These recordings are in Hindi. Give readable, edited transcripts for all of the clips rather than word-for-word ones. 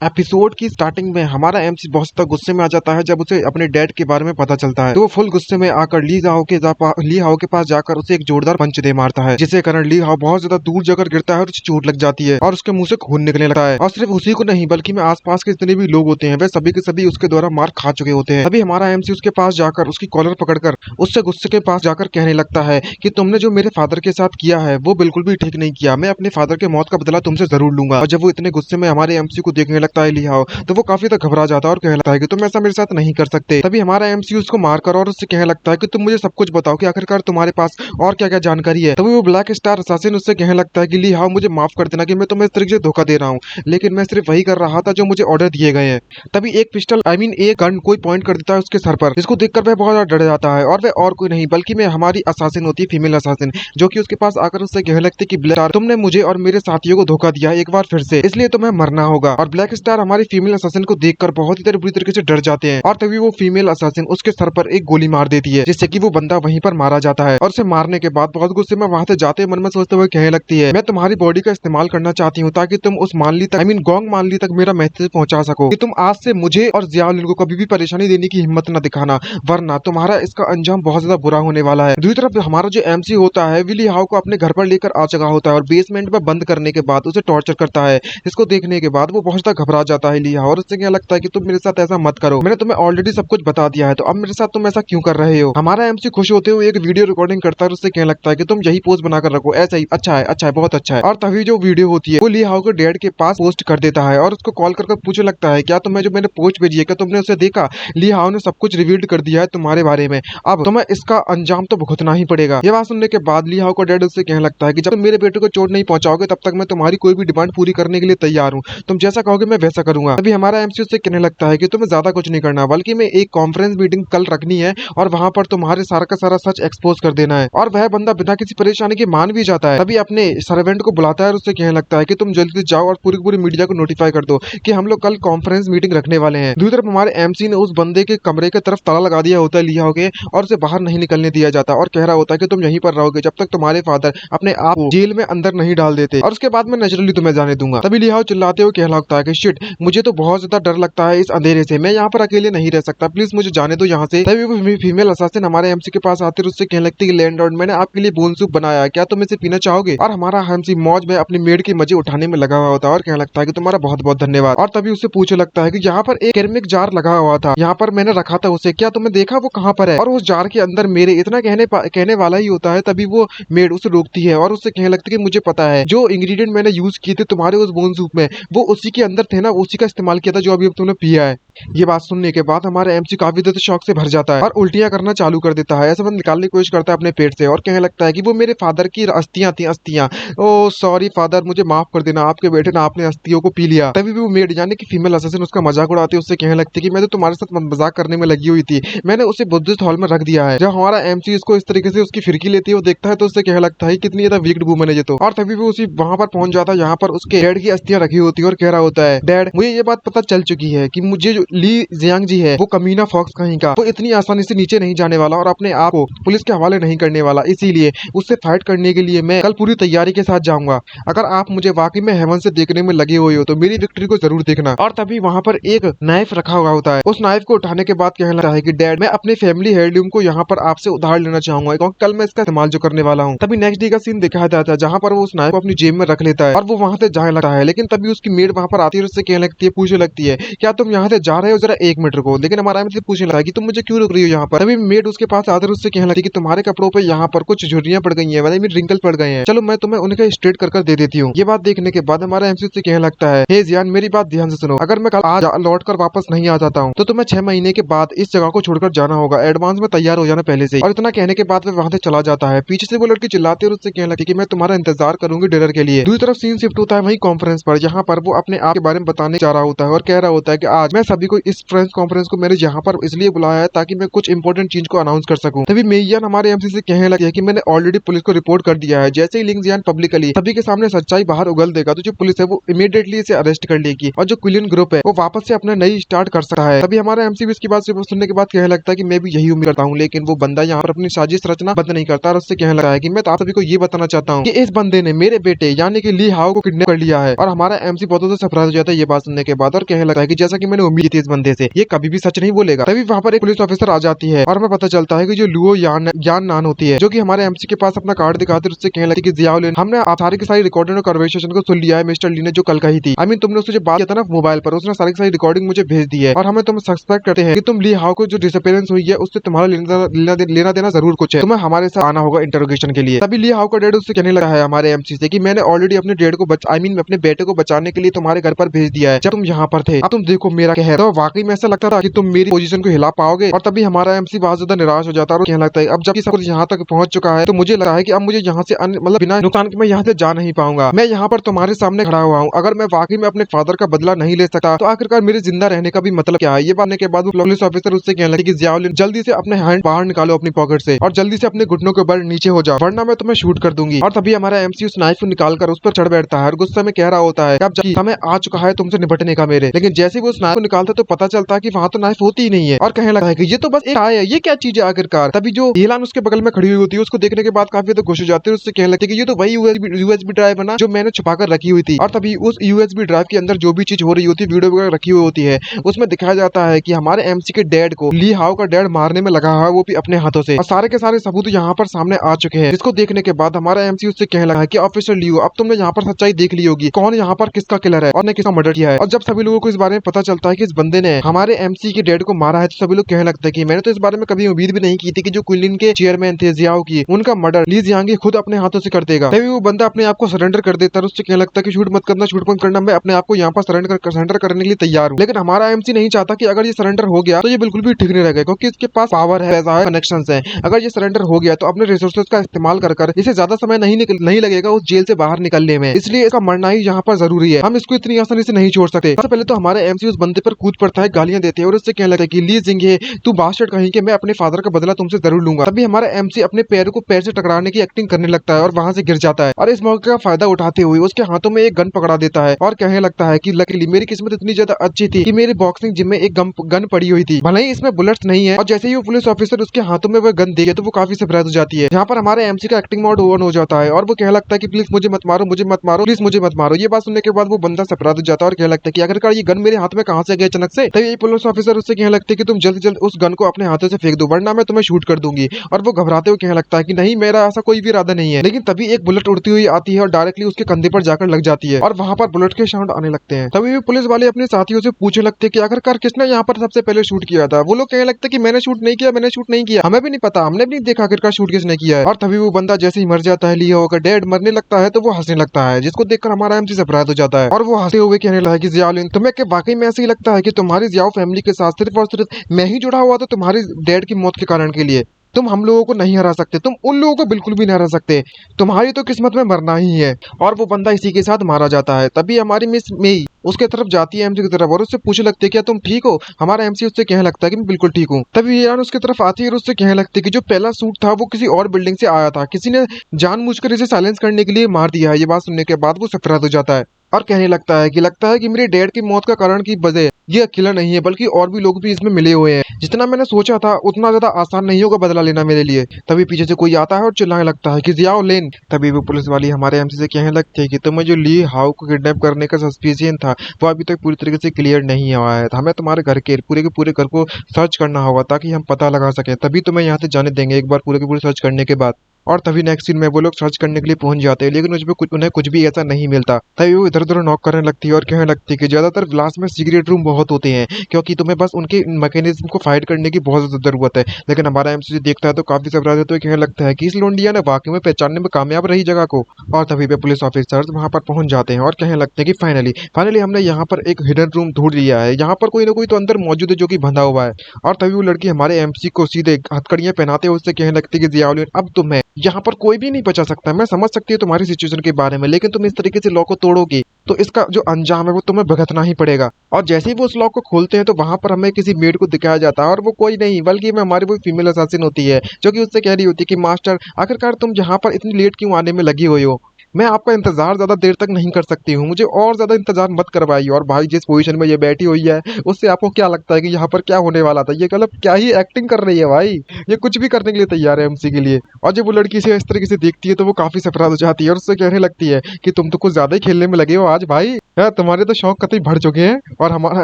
एपिसोड की स्टार्टिंग में हमारा एमसी बहुत ज्यादा गुस्से में आ जाता है जब उसे अपने डैड के बारे में पता चलता है। तो वो फुल गुस्से में आकर ली हाओ के पास जाकर उसे एक जोरदार पंच दे मारता है, जिससे कारण ली हाओ बहुत ज्यादा दूर जाकर गिरता है और उसे चोट लग जाती है और उसके मुंह से खून निकलने लगता है। और सिर्फ उसी को नहीं बल्कि में आसपास के जितने भी लोग होते हैं वे सभी के सभी उसके द्वारा मार खा चुके होते हैं। तभी हमारा एमसी उसके पास जाकर उसकी कॉलर पकड़कर उससे गुस्से के पास जाकर कहने लगता है कि तुमने जो मेरे फादर के साथ किया है वो बिल्कुल भी ठीक नहीं किया। मैं अपने फादर के मौत का बदला तुमसे जरूर लूंगा। और जब वो इतने गुस्से में हमारे एमसी को देखने लगता है ली हाओ, तो वो काफी तक घबरा जाता है और कहने लगता है कि तुम ऐसा मेरे साथ नहीं कर सकते। तभी हमारा एमसी उसको मारकर और उससे कहने लगता है कि तुम मुझे सब कुछ बताओ कि आखिरकार तुम्हारे पास और क्या क्या जानकारी है। तभी वो ब्लैक स्टार असासिन उससे कहने लगता है कि ली हाओ मुझे माफ कर देना कि मैं तुम्हें इस तरीके से धोखा दे रहा हूँ, लेकिन मैं सिर्फ वही कर रहा था जो मुझे ऑर्डर दिए गए हैं। तभी एक पिस्टल एक गन कोई पॉइंट कर देता है उसके सर पर, जिसको देखकर वह बहुत ज्यादा डर जाता है। और वह और कोई नहीं बल्कि मैं हमारी असासिन होती है, फीमेल असासिन, जो कि उसके पास आकर उससे कहने लगती है कि ब्लैक स्टार तुमने मुझे और मेरे साथियों को धोखा दिया एक बार फिर से, इसलिए तुम्हें मरना होगा। और ब्लैक स्टार हमारी फीमेल असासिन को देखकर बहुत ही बुरी तरीके से डर जाते हैं और तभी वो फीमेल असासिन उसके सर पर एक गोली मार देती है, जिससे कि वो बंदा वहीं पर मारा जाता है। और उसे मारने के बाद बहुत गुस्से में वहां से जाते मन में सोचते हुए कहने लगती है, मैं तुम्हारी बॉडी का इस्तेमाल करना चाहती हूँ ताकि तुम उस मानली तक गोंग मानली तक मेरा मैसेज पहुंचा सको कि तुम आज से मुझे और जियाउल को कभी भी परेशानी देने की हिम्मत न दिखाना, वरना तुम्हारा इसका अंजाम बहुत ज्यादा बुरा होने वाला है। दूसरी तरफ हमारा जो एमसी होता है विली हाओ को अपने घर पर लेकर आ चुका होता है और बेसमेंट में बंद करने के बाद उसे टॉर्चर करता है। इसको देखने के बाद वो बहुत ज्यादा घबरा जाता है ली हाओ और उससे क्या लगता है कि तुम मेरे साथ ऐसा मत करो, मैंने तुम्हें ऑलरेडी सब कुछ बता दिया है, तो अब मेरे साथ तुम ऐसा क्यों कर रहे हो। हमारा एमसी खुश होते हुए एक वीडियो रिकॉर्डिंग करता है और उससे कहने लगता है कि तुम यही पोस्ट बनाकर रखो, ऐसा ही अच्छा है बहुत अच्छा है। और तभी जो वीडियो होती है वो ली हाओ के डैड के पास पोस्ट कर देता है और उसको कॉल करके पूछने लगता है, क्या तुम्हें जो मैंने पोस्ट भेजी है क्या तुमने उसे देखा। ली हाओ ने सब कुछ रिवील्ड कर दिया है तुम्हारे बारे में, अब तुम्हें इसका अंजाम तो भुगतना ही पड़ेगा। ये बात सुनने के बाद ली हाओ का डैड उससे कहने लगता है कि जब तुम मेरे बेटे को चोट नहीं पहुंचाओगे तब तक मैं तुम्हारी कोई भी डिमांड पूरी करने के लिए तैयार हूँ, तुम जैसा कहोगे मैं वैसा करूंगा। अभी हमारा एमसी उससे कहने लगता है कि तुम्हें ज्यादा कुछ नहीं करना, बल्कि मैं एक कॉन्फ्रेंस मीटिंग कल रखनी है और वहां पर तुम्हारे सारा का सारा सच एक्सपोज कर देना है। और वह बंदा बिना किसी परेशानी के मान भी जाता है। तभी अपने सर्वेंट को बुलाता है और उससे कहने लगता है कि तुम जल्दी जाओ और पूरी मीडिया को नोटिफाई कर दो कि हम लोग कल कॉन्फ्रेंस मीटिंग रखने वाले हैं। दूसरी तरफ हमारे एमसी ने उस बंदे के कमरे की तरफ ताला लगा दिया होता है लिया होगे और उसे बाहर नहीं निकलने दिया जाता और कह रहा होता है कि तुम यहीं पर रहोगे जब तक तुम्हारे फादर अपने आप को जेल में अंदर नहीं डाल देते, और उसके बाद मैं नेचुरली तुम्हें जाने दूंगा। तभी लिहाओ चिल्लाते हुए कहने लगता है कि शिट, मुझे तो बहुत ज्यादा डर लगता है इस अंधेरे से, मैं यहाँ पर अकेले नहीं रह सकता, प्लीज मुझे जाने दो यहाँ से। तभी वो फीमेल असासिन हमारे एमसी के पास आते उससे कहने लगती है, लैंडलॉर्ड मैंने आपके लिए बोन सूप बनाया है, क्या तुम इसे पीना चाहोगे। और हमारा एमसी मौज में अपनी मेड के मजे उठाने में लगा हुआ होता है और कहने लगता है कि तुम्हारा बहुत बहुत धन्यवाद। और तभी उससे पूछने लगता है कि यहाँ पर एक केरमिक जार लगा हुआ था, यहाँ पर मैंने रखा था उसे, क्या तुमने देखा वो कहाँ पर है। और उस जार के अंदर मेरे इतना कहने वाला ही होता है। तभी वो मेड उसे रोकती है और उससे कहने लगती है कि मुझे पता है जो इंग्रेडिएंट मैंने यूज किए थे तुम्हारे उस बोन सूप में वो उसी के अंदर थे ना, उसी का इस्तेमाल किया था जो अभी तुमने पिया है। ये बात सुनने के बाद हमारा एमसी काफी ज्यादा शौक से भर जाता है और उल्टियां करना चालू कर देता है, ऐसा बंद निकालने की कोशिश करता है अपने पेट से और कहने लगता है कि वो मेरे फादर की अस्थियां थी, अस्थियां, ओ सॉरी फादर मुझे माफ कर देना, आपके बेटे ने आपने अस्थियों को पी लिया। तभी भी वो मेड यानी कि फीमेल असासिन उसका मजाक उड़ाती है, उससे कहने लगती है कि मैं तो तुम्हारे साथ मजाक करने में लगी हुई थी, मैंने उसे बुद्धिस्ट हॉल में रख दिया है। जब हमारा एमसी इसको इस तरीके से उसकी फिरकी लेती है वो देखता है तो उससे कहने लगता है कितनी ज्यादा वीक्ड वुमन है ये तो। और तभी भी उसी वहां पर पहुंच जाता है जहाँ पर उसके डैड की अस्थियां रखी होती है और कह रहा होता है, डैड मुझे ये बात पता चल चुकी है कि मुझे जो ली जियांग जी है वो कमीना फॉक्स कहीं का, वो इतनी आसानी से नीचे नहीं जाने वाला और अपने आप को पुलिस के हवाले नहीं करने वाला, इसीलिए उससे फाइट करने के लिए मैं कल पूरी तैयारी के साथ जाऊंगा। अगर आप मुझे वाकई में हेवन से देखने में लगे हुए हो तो मेरी विक्ट्री को जरूर देखना। और तभी वहां पर एक नाइफ रखा हुआ होता है, उस नाइफ को उठाने के बाद कहने लगता है कि डैड मैं अपने फैमिली हेirloom को यहाँ पर आपसे उधार लेना चाहूंगा क्योंकि कल मैं इसका इस्तेमाल जो करने वाला हूँ। तभी नेक्स्ट डे का सीन दिखाया जाता है जहाँ पर वो उस नाइफ को अपनी जेब में रख लेता है और वो वहां से जाने लगता है। लेकिन तभी उसकी मेड वहां पर आती है और उससे कहने लगती है, पूछने लगती है, क्या तुम यहाँ से जा रहे हो, जरा 1 मिनट रुको। लेकिन हमारा एमसी पूछने लगा कि तुम मुझे क्यों रुक रही हो यहाँ पर। तभी मेड उसके पास आकर उससे कहने लगती है कि तुम्हारे कपड़ों पे यहाँ पर कुछ झुर्रियां पड़ गई हैं, मतलब रिंकल पड़ गए हैं, चलो मैं तुम्हें उनके स्ट्रेट कर दे देती हूँ। ये बात देखने के बाद हमारा एमसी से कहने लगता है, हे जियान मेरी बात ध्यान से सुनो, अगर मैं कल आज लौट कर वापस नहीं आ जाता हूँ तो तुम्हें 6 महीने के बाद इस जगह को छोड़कर जाना होगा, एडवांस में तैयार हो जाना पहले से। और इतना कहने के बाद वहां से चला जाता है। पीछे से वो लड़की चिल्लाती है और उससे कहने लगती है कि मैं तुम्हारा इंतजार करूंगी डिनर के लिए। दूसरी तरफ सीन शिफ्ट होता है वही कॉन्फ्रेंस पर, जहाँ पर वो अपने आप के बारे में बताने जा रहा होता है और कह रहा होता है कि आज मैं सभी को इस प्रेस कॉन्फ्रेंस को मैंने यहाँ पर इसलिए बुलाया है ताकि मैं कुछ इंपॉर्टेंट चीज को अनाउंस कर सकूं। तभी मेयान हमारे एमसी से कहने लगे कि मैंने ऑलरेडी पुलिस को रिपोर्ट कर दिया है। जैसे ही लिंग जियान पब्लिकली सभी के सामने सच्चाई बाहर उगल देगा तो जो पुलिस है वो इमीडिएटली इसे अरेस्ट कर लेगी और जो क्विलिन ग्रुप है वो वापस से अपना नई स्टार्ट कर सकता है। तभी हमारा एमसी भी इसकी बात सुनने के बाद कहने लगता है कि मैं भी यही उम्मीद करता हूँ, लेकिन वो बंदा यहाँ पर अपनी साजिश रचना बंद नहीं करता और उससे कहने लगा है कि मैं आप सभी को ये बताना चाहता हूँ कि इस बंदे ने मेरे बेटे यानी कि ली हाओ को किडनैप कर लिया है। और हमारा एमसी बहुत ज्यादा सरप्राइज हो जाता है ये बात सुनने के बाद और कहने लगा है कि जैसा कि मैंने उम्मीद की थी इस बंदे से, ये कभी भी सच नहीं बोलेगा। तभी वहाँ पर एक पुलिस ऑफिसर आ जाती है और हमें पता चलता है कि जो लुओ यान नान होती है जो कि हमारे एमसी के पास अपना कार्ड दिखाते उससे कहने लगी कि जियाओ लिन, हमने आप सारी की सारी रिकॉर्डिंग और कन्वर्सेशन को सुन लिया है मिस्टर ली ने जो कल कही थी। आई मीन तुमने उससे जो बात किया था ना मोबाइल पर, उसने सारी की सारी रिकॉर्डिंग मुझे भेज दी है और हमें तुम सस्पेक्ट करते हैं कि तुम ली हाओ को जो डिसअपीयरेंस हुई है उससे तुम्हारा लेना देना जरूर कुछ है, तुम्हें हमारे साथ आना होगा इंटरोगेशन के लिए। तभी ली हाओ का डैड उससे कहने लगा है हमारे एमसी से कि मैंने ऑलरेडी अपने डैड को अपने बेटे को बचाने के लिए तुम्हारे घर पर भेज दिया है जब तुम यहाँ पर थे। अब तुम देखो मेरा कहर, तो वाकई में ऐसा लगता था कि तुम मेरी पोजीशन को हिला पाओगे। और तभी हमारा एमसी बहुत ज्यादा निराश हो जाता है और कहने लगता है अब जब सब कुछ यहाँ तक पहुंच चुका है तो मुझे लगा है कि अब मुझे यहाँ से मतलब बिना नुकसान के मैं यहाँ से जा नहीं पाऊंगा। मैं यहाँ पर तुम्हारे सामने खड़ा हुआ हूँ, अगर मैं वाकई में अपने फादर का बदला नहीं ले सकता तो आखिरकार मेरे जिंदा रहने का भी मतलब क्या है। ये बात के बाद पुलिस ऑफिसर उससे कहने लगे कि जियाओ लिन जल्दी से अपने हैंड बाहर निकालो अपनी पॉकेट से और जल्दी से अपने घुटनों के बल नीचे हो जाओ वरना मैं तुम्हें शूट कर दूंगी। और तभी हमारा एमसी उस नाइफ को निकालकर उस पर चढ़ बैठता है और गुस्से में कह रहा होता है अब समय आ चुका है तुमसे निपटने का मेरे। लेकिन जैसे वो उस नाइफ को निकालता है तो पता चलता है कि वहाँ तो नाइफ होती ही नहीं है और कहने लगा है कि ये तो बस एक टाई है, ये क्या चीज है आखिरकार। तभी जो येलान उसके बगल में खड़ी हुई होती है उसको देखने के बाद काफी तो खुश हो जाती है, उससे कहने लगती है कि ये तो वही यूएसबी ड्राइव है ना जो मैंने छुपाकर रखी हुई थी। और तभी उस यूएसबी ड्राइव के अंदर जो भी चीज हो रही होती है वीडियो वगैरह रखी हुई होती है उसमें दिखाया जाता है कि हमारे एमसी के डैड को ली हाओ का डैड मारने में लगा है वो भी अपने हाथों से और सारे के सारे सबूत यहाँ पर सामने आ चुके हैं। जिसको देखने के बाद हमारा एमसी उससे कहने लगा है कि ऑफिसर लियो अब तुमने यहाँ पर सच्चाई देख ली होगी कौन यहाँ पर किसका किलर है और ने किसका मर्डर किया है। और जब सभी लोगों को इस बारे में पता चलता है कि इस बंदे ने हमारे एमसी के डैड को मारा है तो सभी लोग कहने लगते हैं कि मैंने तो इस बारे में कभी उम्मीद भी नहीं की थी कि जो क्विलिन के चेयरमैन थे जियाओ की उनका मर्डर ली जियांग खुद अपने हाथों से कर देगा। तभी वो बंदा अपने आप को सरेंडर कर देता है, उससे कहने लगता है कि शूट मत करना मैं अपने आप को यहाँ पर सरेंडर करने के लिए तैयार हूँ। लेकिन हमारा एमसी नहीं चाहता कि अगर ये सरेंडर हो गया तो ये बिल्कुल भी ठीक नहीं रहेगा क्योंकि इसके पास पावर है, पैसा है, कनेक्शंस है। अगर ये सरेंडर हो गया तो अपने रिसोर्सेज का इस्तेमाल कर इसे ज्यादा समय नहीं लगेगा उस जेल से बाहर निकलने में, इसलिए इसका मरना ही यहाँ पर जरूरी है, हम इसको इतनी आसानी से नहीं छोड़ सकते। सबसे पहले तो हमारे एमसी उस बंदे पर कूद पड़ता है, गालियां देते हैं और उससे कहने लगता है कि ली जिंगे तू बास्टर्ड कहीं के मैं अपने फादर का बदला तुमसे जरूर लूंगा। तभी हमारा एमसी अपने पैर को पैर से टकराने की एक्टिंग करने लगता है और वहां से गिर जाता है और इस मौके का फायदा उठाते हुए उसके हाथों में एक गन पकड़ा देता है और कहने लगता है कि लकीली मेरी किस्मत इतनी ज्यादा अच्छी थी कि मेरी बॉक्सिंग जिम में एक गन पड़ी हुई थी, भले ही इसमें बुलेट्स नहीं है। और जैसे ही वो पुलिस ऑफिसर उसके हाथों में वो गन देखे तो वो काफी सरप्राइज हो जाती है। यहाँ पर हमारे एमसी का एक्टिंग मोड ऑन हो जाता है और वो कहने लगता है कि प्लीज मुझे मत मारो प्लीज मुझे मत मारो। ये बात सुनने के बाद वो बंदा सरप्राइज हो जाता है और कहने लगता है कि आखिरकार ये गन मेरे हाथ में कहाँ से गई अचानक से। तभी पुलिस ऑफिसर उससे कहने लगते हैं कि तुम जल्द उस गन को अपने हाथों से फेंक दो वरना मैं तुम्हें शूट कर दूंगी। और वो घबराते हुए कहने लगता है कि नहीं मेरा ऐसा कोई भी इरादा नहीं है। लेकिन तभी एक बुलेट उड़ती हुई आती है और डायरेक्टली उसके कंधे पर जाकर लग जाती है और वहां पर बुलेट के साउंड आने लगते हैं। तभी भी पुलिस वाले अपने साथियों से पूछने लगते हैं कि आखिरकार किसने यहाँ पर सबसे पहले शूट किया था। वो लोग कहने लगते हैं कि मैंने शूट नहीं किया, हमें भी नहीं पता, हमने भी नहीं देखा आखिरकार शूट किसने किया है। और तभी वो बंदा जैसे ही मर जाता है, लिया होकर डैड मरने लगता है तो वो हंसने लगता है, जिसको देखकर हमारा एमसी सरप्राइज हो जाता है और वो हंसते हुए कहने लगा कि जियाओ लिन तुम्हें वाकई में ऐसे ही लगता है कि तुम्हारी जियाओ फैमिली के साथ सिर्फ और सिर्फ मैं ही जुड़ा हुआ था तुम्हारी डैड की मौत के कारण के लिए। तुम हम लोगों को नहीं हरा सकते, तुम उन लोगों को बिल्कुल भी नहीं हरा सकते, तुम्हारी तो किस्मत में मरना ही है। और वो बंदा इसी के साथ मारा जाता है। तभी हमारी मिस मेई उसके तरफ जाती है एमसी की तरफ और उससे पूछने लगती है क्या तुम ठीक हो। हमारा एमसी उससे कहने लगता है कि मैं बिल्कुल ठीक हूँ। तभी ईरान उसके तरफ आती है और उससे कहने लगती है कि जो पहला सूट था वो किसी और बिल्डिंग से आया था, किसी ने जानबूझकर इसे साइलेंस करने के लिए मार दिया है। ये बात सुनने के बाद वो सरप्राइज हो जाता है और कहने लगता है कि मेरे डैड की मौत का कारण की वजह ये अकेला नहीं है बल्कि और भी लोग भी इसमें मिले हुए हैं। जितना मैंने सोचा था उतना ज्यादा आसान नहीं होगा बदला लेना मेरे लिए। तभी पीछे से कोई आता है और चिल्लाने लगता है कि जियाओ लिन। तभी वो पुलिस वाली हमारे एमसी से कहने लगती है कि तुम्हें जो ली हाओ को किडनैप करने का सस्पिशियन था वो अभी तक पूरी तरीके से क्लियर नहीं हुआ है। हमें तुम्हारे घर के पूरे घर को सर्च करना होगा ताकि हम पता लगा सकें, तभी तुम्हें यहाँ से जाने देंगे एक बार पूरे के पूरे सर्च करने के बाद। और तभी नेक्स्ट सीन में वो लोग सर्च करने के लिए पहुंच जाते हैं लेकिन उसमें उन्हें कुछ भी ऐसा नहीं मिलता। तभी वो इधर उधर नॉक करने लगती है और कहने लगती है कि ज्यादातर ग्लास में सीक्रेट रूम बहुत होते हैं क्योंकि तुम्हें बस उनके मैकेनिज्म को फाइट करने की बहुत ज्यादा जरूरत है। लेकिन हमारा एमसी देखता है तो काफी सरप्राइज होता है, कहने लगता है कि इस लोंडिया ने वाकई में पहचानने में कामयाब रही जगह को। और तभी पे पुलिस ऑफिसर्स वहां पर पहुंच जाते हैं और कहने लगते हैं कि फाइनली हमने यहाँ पर एक हिडन रूम ढूंढ लिया है, यहाँ पर कोई ना कोई तो अंदर मौजूद है जो कि बंधा हुआ है। और तभी वो लड़की हमारे एमसी को सीधे हथकड़ियां पहनाते हुए उससे कहने लगती है कि जियाओ लिन अब तुम्हें यहाँ पर कोई भी नहीं बचा सकता। मैं समझ सकती हूँ तुम्हारी सिचुएशन के बारे में, लेकिन तुम इस तरीके से लॉ को तोड़ोगी तो इसका जो अंजाम है वो तुम्हें भुगतना ही पड़ेगा। और जैसे ही वो उस लॉक को खोलते हैं तो वहां पर हमें किसी मेड को दिखाया जाता है, और वो कोई नहीं बल्कि में हमारी वो फीमेल असासिन होती है, जो कि उससे कह रही होती है कि मास्टर आखिरकार तुम यहाँ पर इतनी लेट क्यों आने में लगी हुई हो, मैं आपका इंतजार ज्यादा देर तक नहीं कर सकती हूँ, मुझे और ज्यादा इंतजार मत करवाइए। और भाई जिस पोजीशन में ये बैठी हुई है उससे आपको क्या लगता है कि यहाँ पर क्या होने वाला था, ये मतलब क्या ही एक्टिंग कर रही है भाई, ये कुछ भी करने के लिए तैयार है एमसी के लिए। और जब वो लड़की से इस तरीके से देखती है तो वो काफी सरप्राइज हो जाती है और उससे कहने लगती है कि तुम तो कुछ ज्यादा ही खेलने में लगे हो आज भाई, तुम्हारे तो शौक कतई बढ़ चुके हैं। और हमारा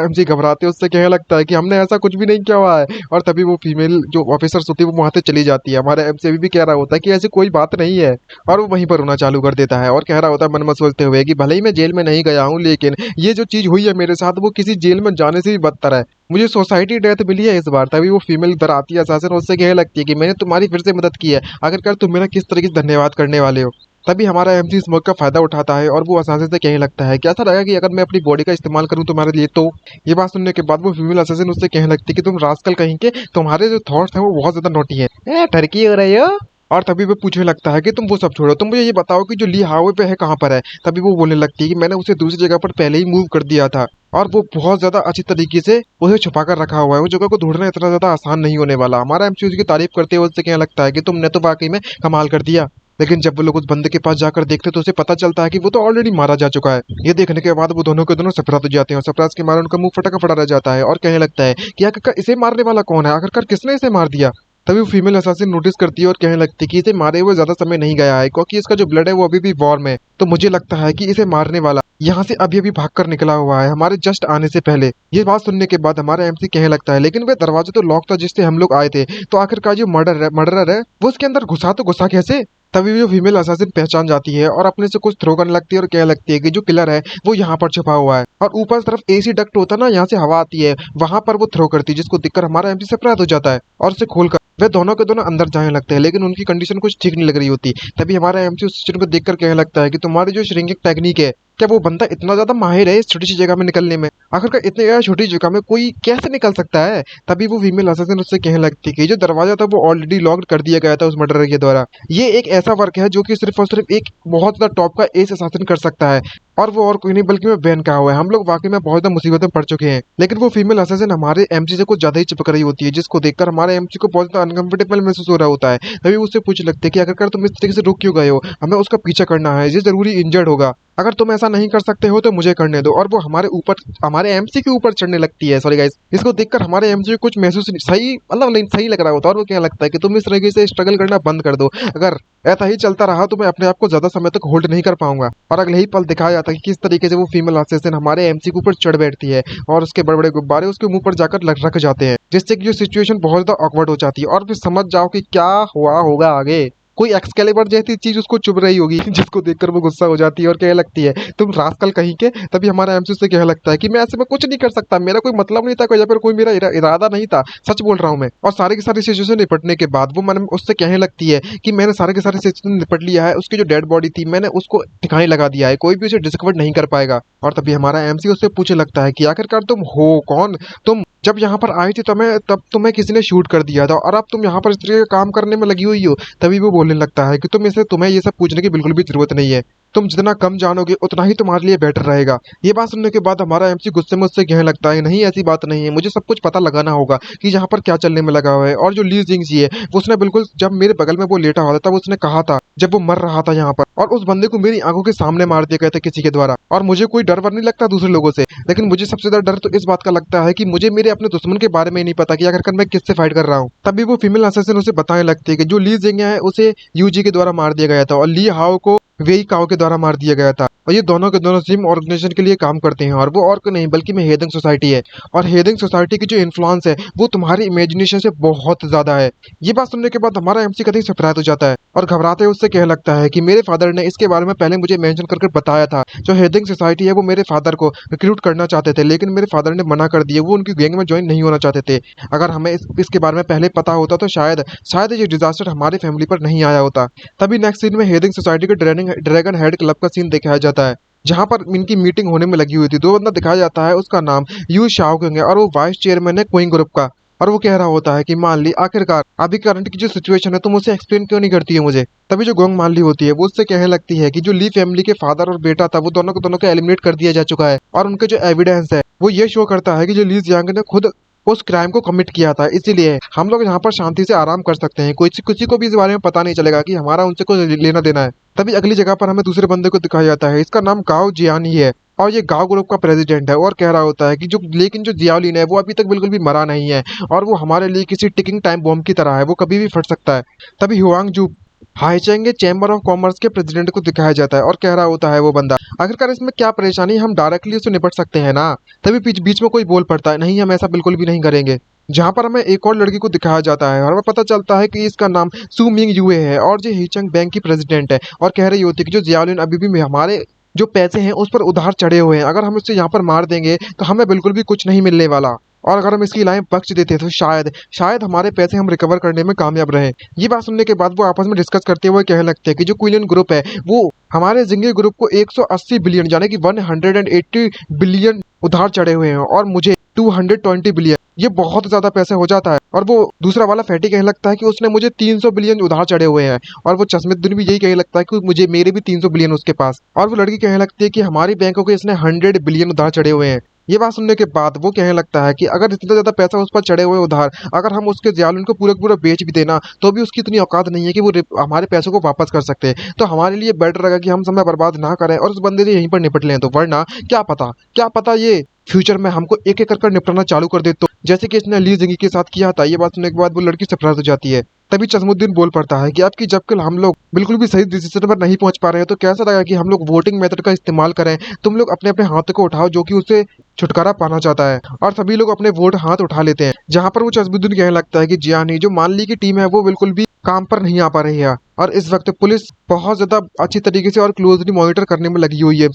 एमसी घबराते उससे कहने लगता है कि हमने ऐसा कुछ भी नहीं किया हुआ है। और तभी वो फीमेल जो ऑफिसर्स होती है वो वहां से चली जाती है, हमारा एमसी अभी भी कह रहा होता है कि ऐसी कोई बात नहीं है, और वो वहीं पर रोना चालू कर देता है और कह रहा होता है मन में सोचते हुए कि भले ही मैं जेल में नहीं गया हूँ, लेकिन ये जो चीज हुई है मेरे साथ वो किसी जेल में जाने से भी बदतर है, मुझे सोसाइटी डेथ मिली है इस बार। तभी वो फीमेल इधर आती है असासिन, उससे कहने लगती है कि मैंने तुम्हारी फिर से मदद की है, आखिरकार तुम मेरा किस तरीके से धन्यवाद करने वाले हो। तभी हमारा एमसी इस मौके का फायदा उठाता है और वो असासिन से कहने लगता है कि ऐसा लगा कि अगर मैं अपनी बॉडी का इस्तेमाल करूं तुम्हारे लिए तो। ये बात सुनने के बाद वो फीमेल असासिन उससे कहने लगती है कि तुम रास्कल कहीं के, तुम्हारे जो थॉट्स हैं वो बहुत ज्यादा नोटी है, ठरकी हो रही हो। और तभी वो पूछने लगता है कि तुम वो सब छोड़ो, तुम मुझे ये बताओ कि जो ली हावे पे है कहाँ पर है। तभी वो बोलने लगती है कि मैंने उसे दूसरी जगह पर पहले ही मूव कर दिया था और वो बहुत ज्यादा अच्छी तरीके से उसे छुपा कर रखा हुआ है, वो जगह को ढूंढना इतना ज्यादा आसान नहीं होने वाला। हमारा एमसी उसकी तारीफ करते हुए उससे कहने लगता है कि तुमने तो वाकई में कमाल कर दिया। लेकिन जब वो लोग उस बंदे के पास जाकर देखते तो उसे पता चलता है कि वो तो ऑलरेडी मारा जा चुका है। ये देखने के बाद वो दोनों के दोनों सरप्राइज हो जाते हैं और सरप्राइज के मारे उनका मुंह फटा का फटा रह जाता है और कहने लगता है कि आखिरकार इसे मारने वाला कौन है, आखिरकार किसने इसे मार दिया। तभी वो फीमेल असासिन नोटिस करती है और कहने लगती है कि इसे मारे हुए ज्यादा समय नहीं गया है, क्योंकि इसका जो ब्लड है वो अभी भी वार्म है, तो मुझे लगता है कि इसे मारने वाला यहाँ से अभी अभी भाग कर निकला हुआ है हमारे जस्ट आने से पहले। ये बात सुनने के बाद हमारा एमसी कहने लगता है लेकिन वह दरवाजा तो लॉक था जिससे हम लोग आए थे, तो आखिरकार जो मर्डरर है वो उसके अंदर घुसा तो घुसा कैसे। तभी वो फीमेल असासिन पहचान जाती है और अपने से कुछ थ्रो करने लगती है और कहने लगती है कि जो किलर है वो यहाँ पर छुपा हुआ है, और ऊपर तरफ एसी डक्ट होता है ना, यहाँ से हवा आती है, वहां पर वो थ्रो करती है, जिसको देखकर हमारा एमसी सरप्राइज हो जाता है और उसे खोलकर वे दोनों के दोनों अंदर जाने लगते हैं, लेकिन उनकी कंडीशन कुछ ठीक नहीं लग रही होती। तभी हमारा एमसी उस सिचुएशन को देखकर कहने लगता है कि तुम्हारी जो श्रिंकिंग टेक्निक है, क्या वो बंदा इतना ज्यादा माहिर है इस छोटी सी जगह में निकलने में, आखिरकार इतने ज्यादा छोटी जगह में कोई कैसे निकल सकता है। तभी वो फीमेल असासिन उससे कहने लगती है कि जो दरवाजा था वो ऑलरेडी लॉक्ड कर दिया गया था उस मर्डर के द्वारा, ये एक ऐसा वर्क है जो कि सिर्फ और सिर्फ एक बहुत ज्यादा टॉप का एस असासिन कर सकता है, और वो और कोई नहीं बल्कि मैं बैन का हुआ है। हम लोग वाकई में बहुत ज्यादा मुसीबत में पड़ चुके हैं। लेकिन वो फीमेल असासिन हमारे एमसी से कुछ ज्यादा ही चिपक रही होती है, जिसको देखकर हमारे एमसी को बहुत ज्यादा अनकंफर्टेबल महसूस हो रहा होता है। तभी उससे पूछने लगते हैं कि आखिरकार तुम इस तरीके से रुक क्यों गए हो, हमें उसका पीछा करना है, ये जरूरी इंजर्ड होगा, अगर तुम ऐसा नहीं कर सकते हो तो मुझे करने दो। और वो हमारे ऊपर, हमारे एमसी के ऊपर चढ़ने लगती है। सॉरी गाइस, इसको देखकर हमारे एमसी को कुछ महसूस सही मतलब नहीं सही लग रहा होता है, और वो क्या लगता है कि तुम इस तरीके से स्ट्रगल करना बंद कर दो, अगर ऐसा ही चलता रहा तो मैं अपने आप को ज्यादा समय तक होल्ड नहीं कर पाऊंगा। और अगले ही पल दिखाया जाता है कि किस तरीके से वो फीमेल असासिन हमारे एमसी के ऊपर चढ़ बैठती है और उसके बड़े बड़े गुब्बारे उसके मुंह पर जाकर रख जाते हैं, जिससे कि जो सिचुएशन बहुत ज्यादा ऑकवर्ड हो जाती है। और फिर समझ जाओ कि क्या हुआ होगा आगे, कोई एक्सकेलिबर जैसी चीज उसको चुभ रही होगी, जिसको देखकर वो गुस्सा हो जाती है और कहने लगती है तुम रास्कल कहीं के। तभी हमारा एमसी से कहने लगता है कि मैं ऐसे में कुछ नहीं कर सकता, मेरा कोई मतलब नहीं था, कोई या फिर कोई मेरा इरादा नहीं था, सच बोल रहा हूँ मैं। और सारे के सारे सिचुएशन निपटने के बाद वो मन में उससे कहने लगती है कि मैंने सारे के सारे सिचुएशन निपट लिया है, उसकी जो डेड बॉडी थी मैंने उसको ठिकाने लगा दिया है, कोई भी उसे डिस्कवर नहीं कर पाएगा। और तभी हमारा एमसी उससे पूछने लगता है कि आखिरकार तुम हो कौन, तुम जब यहाँ पर आई थी तब तुम्हें किसी ने शूट कर दिया था और अब तुम यहाँ पर इस तरीके का काम करने में लगी हुई हो। तभी वो बोलने लगता है कि तुम्हें ये सब पूछने की बिल्कुल भी जरूरत नहीं है, तुम जितना कम जानोगे उतना ही तुम्हारे लिए बेटर रहेगा। ये बात सुनने के बाद हमारा एमसी गुस्से में उससे कहने लगता है नहीं ऐसी बात नहीं है, मुझे सब कुछ पता लगाना होगा कि यहाँ पर क्या चलने में लगा हुआ है। और जो ली जिंगजी है उसने बिल्कुल जब मेरे बगल में वो लेटा हुआ था तब उसने कहा था जब वो मर रहा था यहाँ पर, और उस बंदे को मेरी आंखों के सामने मार दिया गया था किसी के द्वारा। और मुझे कोई डर वर नहीं लगता दूसरे लोगों से, लेकिन मुझे सबसे ज्यादा डर तो इस बात का लगता है कि मुझे मेरे अपने दुश्मन के बारे में नहीं पता कि आखिरकार मैं किससे फाइट कर रहा हूँ। तभी वो फीमेल असासिन उसे बताने लगती है कि जो ली जिंग है उसे यूजी के द्वारा मार दिया गया था और ली हाओ को वेई काओ के द्वारा मार दिया गया था, और ये दोनों के दोनों सेम ऑर्गेनाइजेशन के लिए काम करते हैं, और वो और कोई नहीं बल्कि में हेदिंग सोसाइटी है। और हेदिंग सोसाइटी की जो इन्फ्लुएंस है वो तुम्हारी इमेजिनेशन से बहुत ज्यादा है। ये बात सुनने के बाद हमारा एमसी कहीं सरप्राइज हो जाता है और घबराते हुए उससे कहने लगता है कि मेरे फादर ने इसके बारे में पहले मुझे मेंशन करके बताया था, जो हेदिंग सोसाइटी है वो मेरे फादर को रिक्रूट करना चाहते थे, लेकिन मेरे फादर ने मना कर दिया, वो उनकी गैंग में ज्वाइन नहीं होना चाहते थे। अगर हमें इसके बारे में पहले पता होता तो शायद ये डिजास्टर हमारी फैमिली पर नहीं आया होता। तभी नेक्स्ट सीन में हेदिंग सोसाइटी के ड्रैगन हेड क्लब का सीन दिखाया जाता है, जहां पर इनकी मीटिंग होने में लगी हुई थी। दो बंदा दिखाया जाता है, उसका नाम यू शाओकिंग है और वो वाइस चेयरमैन है क्विंग ग्रुप का। और वो कह रहा होता है कि मान ली आखिरकार अभी करंट की जो सिचुएशन है तुम उसे एक्सप्लेन क्यों नहीं करती है मुझे। तभी जो गोंग मान ली होती है वो उससे कहने लगती है कि जो ली फैमिली के फादर और बेटा था वो दोनों को एलिमिनेट कर दिया जा चुका है और उनके जो एविडेंस है वो ये शो करता है कि जो ली जियांग ने खुद उस क्राइम को कमिट किया था, इसीलिए हम लोग यहाँ पर शांति से आराम कर सकते हैं। कोई किसी को भी इस बारे में पता नहीं चलेगा कि हमारा उनसे कोई लेना देना है। तभी अगली जगह पर हमें दूसरे बंदे को दिखाया जाता है, इसका नाम गाओ जियान ही है और ये गाओ ग्रुप का प्रेसिडेंट है और कह रहा होता है कि लेकिन जो जियाओलिन है वो अभी तक बिल्कुल भी मरा नहीं है और वो हमारे लिए किसी टिकिंग टाइम बॉम्ब की तरह है, वो कभी भी फट सकता है। तभी हुआंग जू हाईचेंग चैम्बर ऑफ कॉमर्स के प्रेसिडेंट को दिखाया जाता है और कह रहा होता है वो बंदा, आखिरकार इसमें क्या परेशानी, हम डायरेक्टली उससे निपट सकते हैं ना। तभी बीच में कोई बोल पड़ता है, नहीं हम ऐसा बिल्कुल भी नहीं करेंगे। जहाँ पर हमें एक और लड़की को दिखाया जाता है और हमें पता चलता है कि इसका नाम सू मिंग यूए है और जो हीचंग बैंक की प्रेसिडेंट है और कह रही होती है कि जो जियाओलिन अभी भी हमारे जो पैसे हैं उस पर उधार चढ़े हुए हैं, अगर हम उससे यहाँ पर मार देंगे तो हमें बिल्कुल भी कुछ नहीं मिलने वाला और अगर हम इसकी लाइन बख्श देते तो शायद हमारे पैसे हम रिकवर करने में कामयाब रहे। ये बात सुनने के बाद वो आपस में डिस्कस करते हुए कहने लगते हैं कि जो क्विलियन ग्रुप है वो हमारे जिंगे ग्रुप को 180 बिलियन यानी कि 180 बिलियन उधार चढ़े हुए हैं और मुझे 220 बिलियन, ये बहुत ज्यादा पैसे हो जाता है। और वो दूसरा वाला फैटी कहने लगता है कि उसने मुझे 300 बिलियन उधार चढ़े हुए हैं और वो चश्मेद्दीन भी यही कहने लगता है कि मुझे मेरे भी 300 बिलियन उसके पास। और वो लड़की कहने लगती है कि हमारी बैंकों के इसने 100 बिलियन उधार चढ़े हुए हैं। ये बात सुनने के बाद वो कहने लगता है कि अगर इतना ज्यादा पैसा उस पर चढ़े हुए उधार, अगर हम उसके जियालुन को पूरा बेच भी देना तो भी उसकी इतनी औकात नहीं है कि वो हमारे पैसों को वापस कर सकते हैं। तो हमारे लिए बेटर रहेगा कि हम समय बर्बाद ना करें और उस बंदे से यहीं पर निपट लें, तो वरना क्या पता ये फ्यूचर में हमको एक एक कर निपटाना चालू कर दे, तो जैसे कि इसने ली जिंगी के साथ किया था। ये बात सुनने के बाद वो लड़की सरप्राइज हो जाती है। तभी चश्मुद्दीन बोल पड़ता है कि आपकी जब कल हम लोग बिल्कुल भी सही डिसीजन पर नहीं पहुंच पा रहे हैं तो कैसा लगा कि हम लोग वोटिंग मेथड का इस्तेमाल करें, तुम लोग अपने अपने हाथों को उठाओ जो कि उससे छुटकारा पाना चाहता है। और सभी लोग अपने वोट हाथ उठा लेते हैं, जहां पर वो चश्मुद्दीन कहने लगता है कि जियानी जो मान ली की टीम है वो बिल्कुल भी काम पर नहीं आ पा रही है और इस वक्त पुलिस बहुत ज्यादा अच्छी तरीके से और क्लोजली मॉनिटर करने में लगी हुई है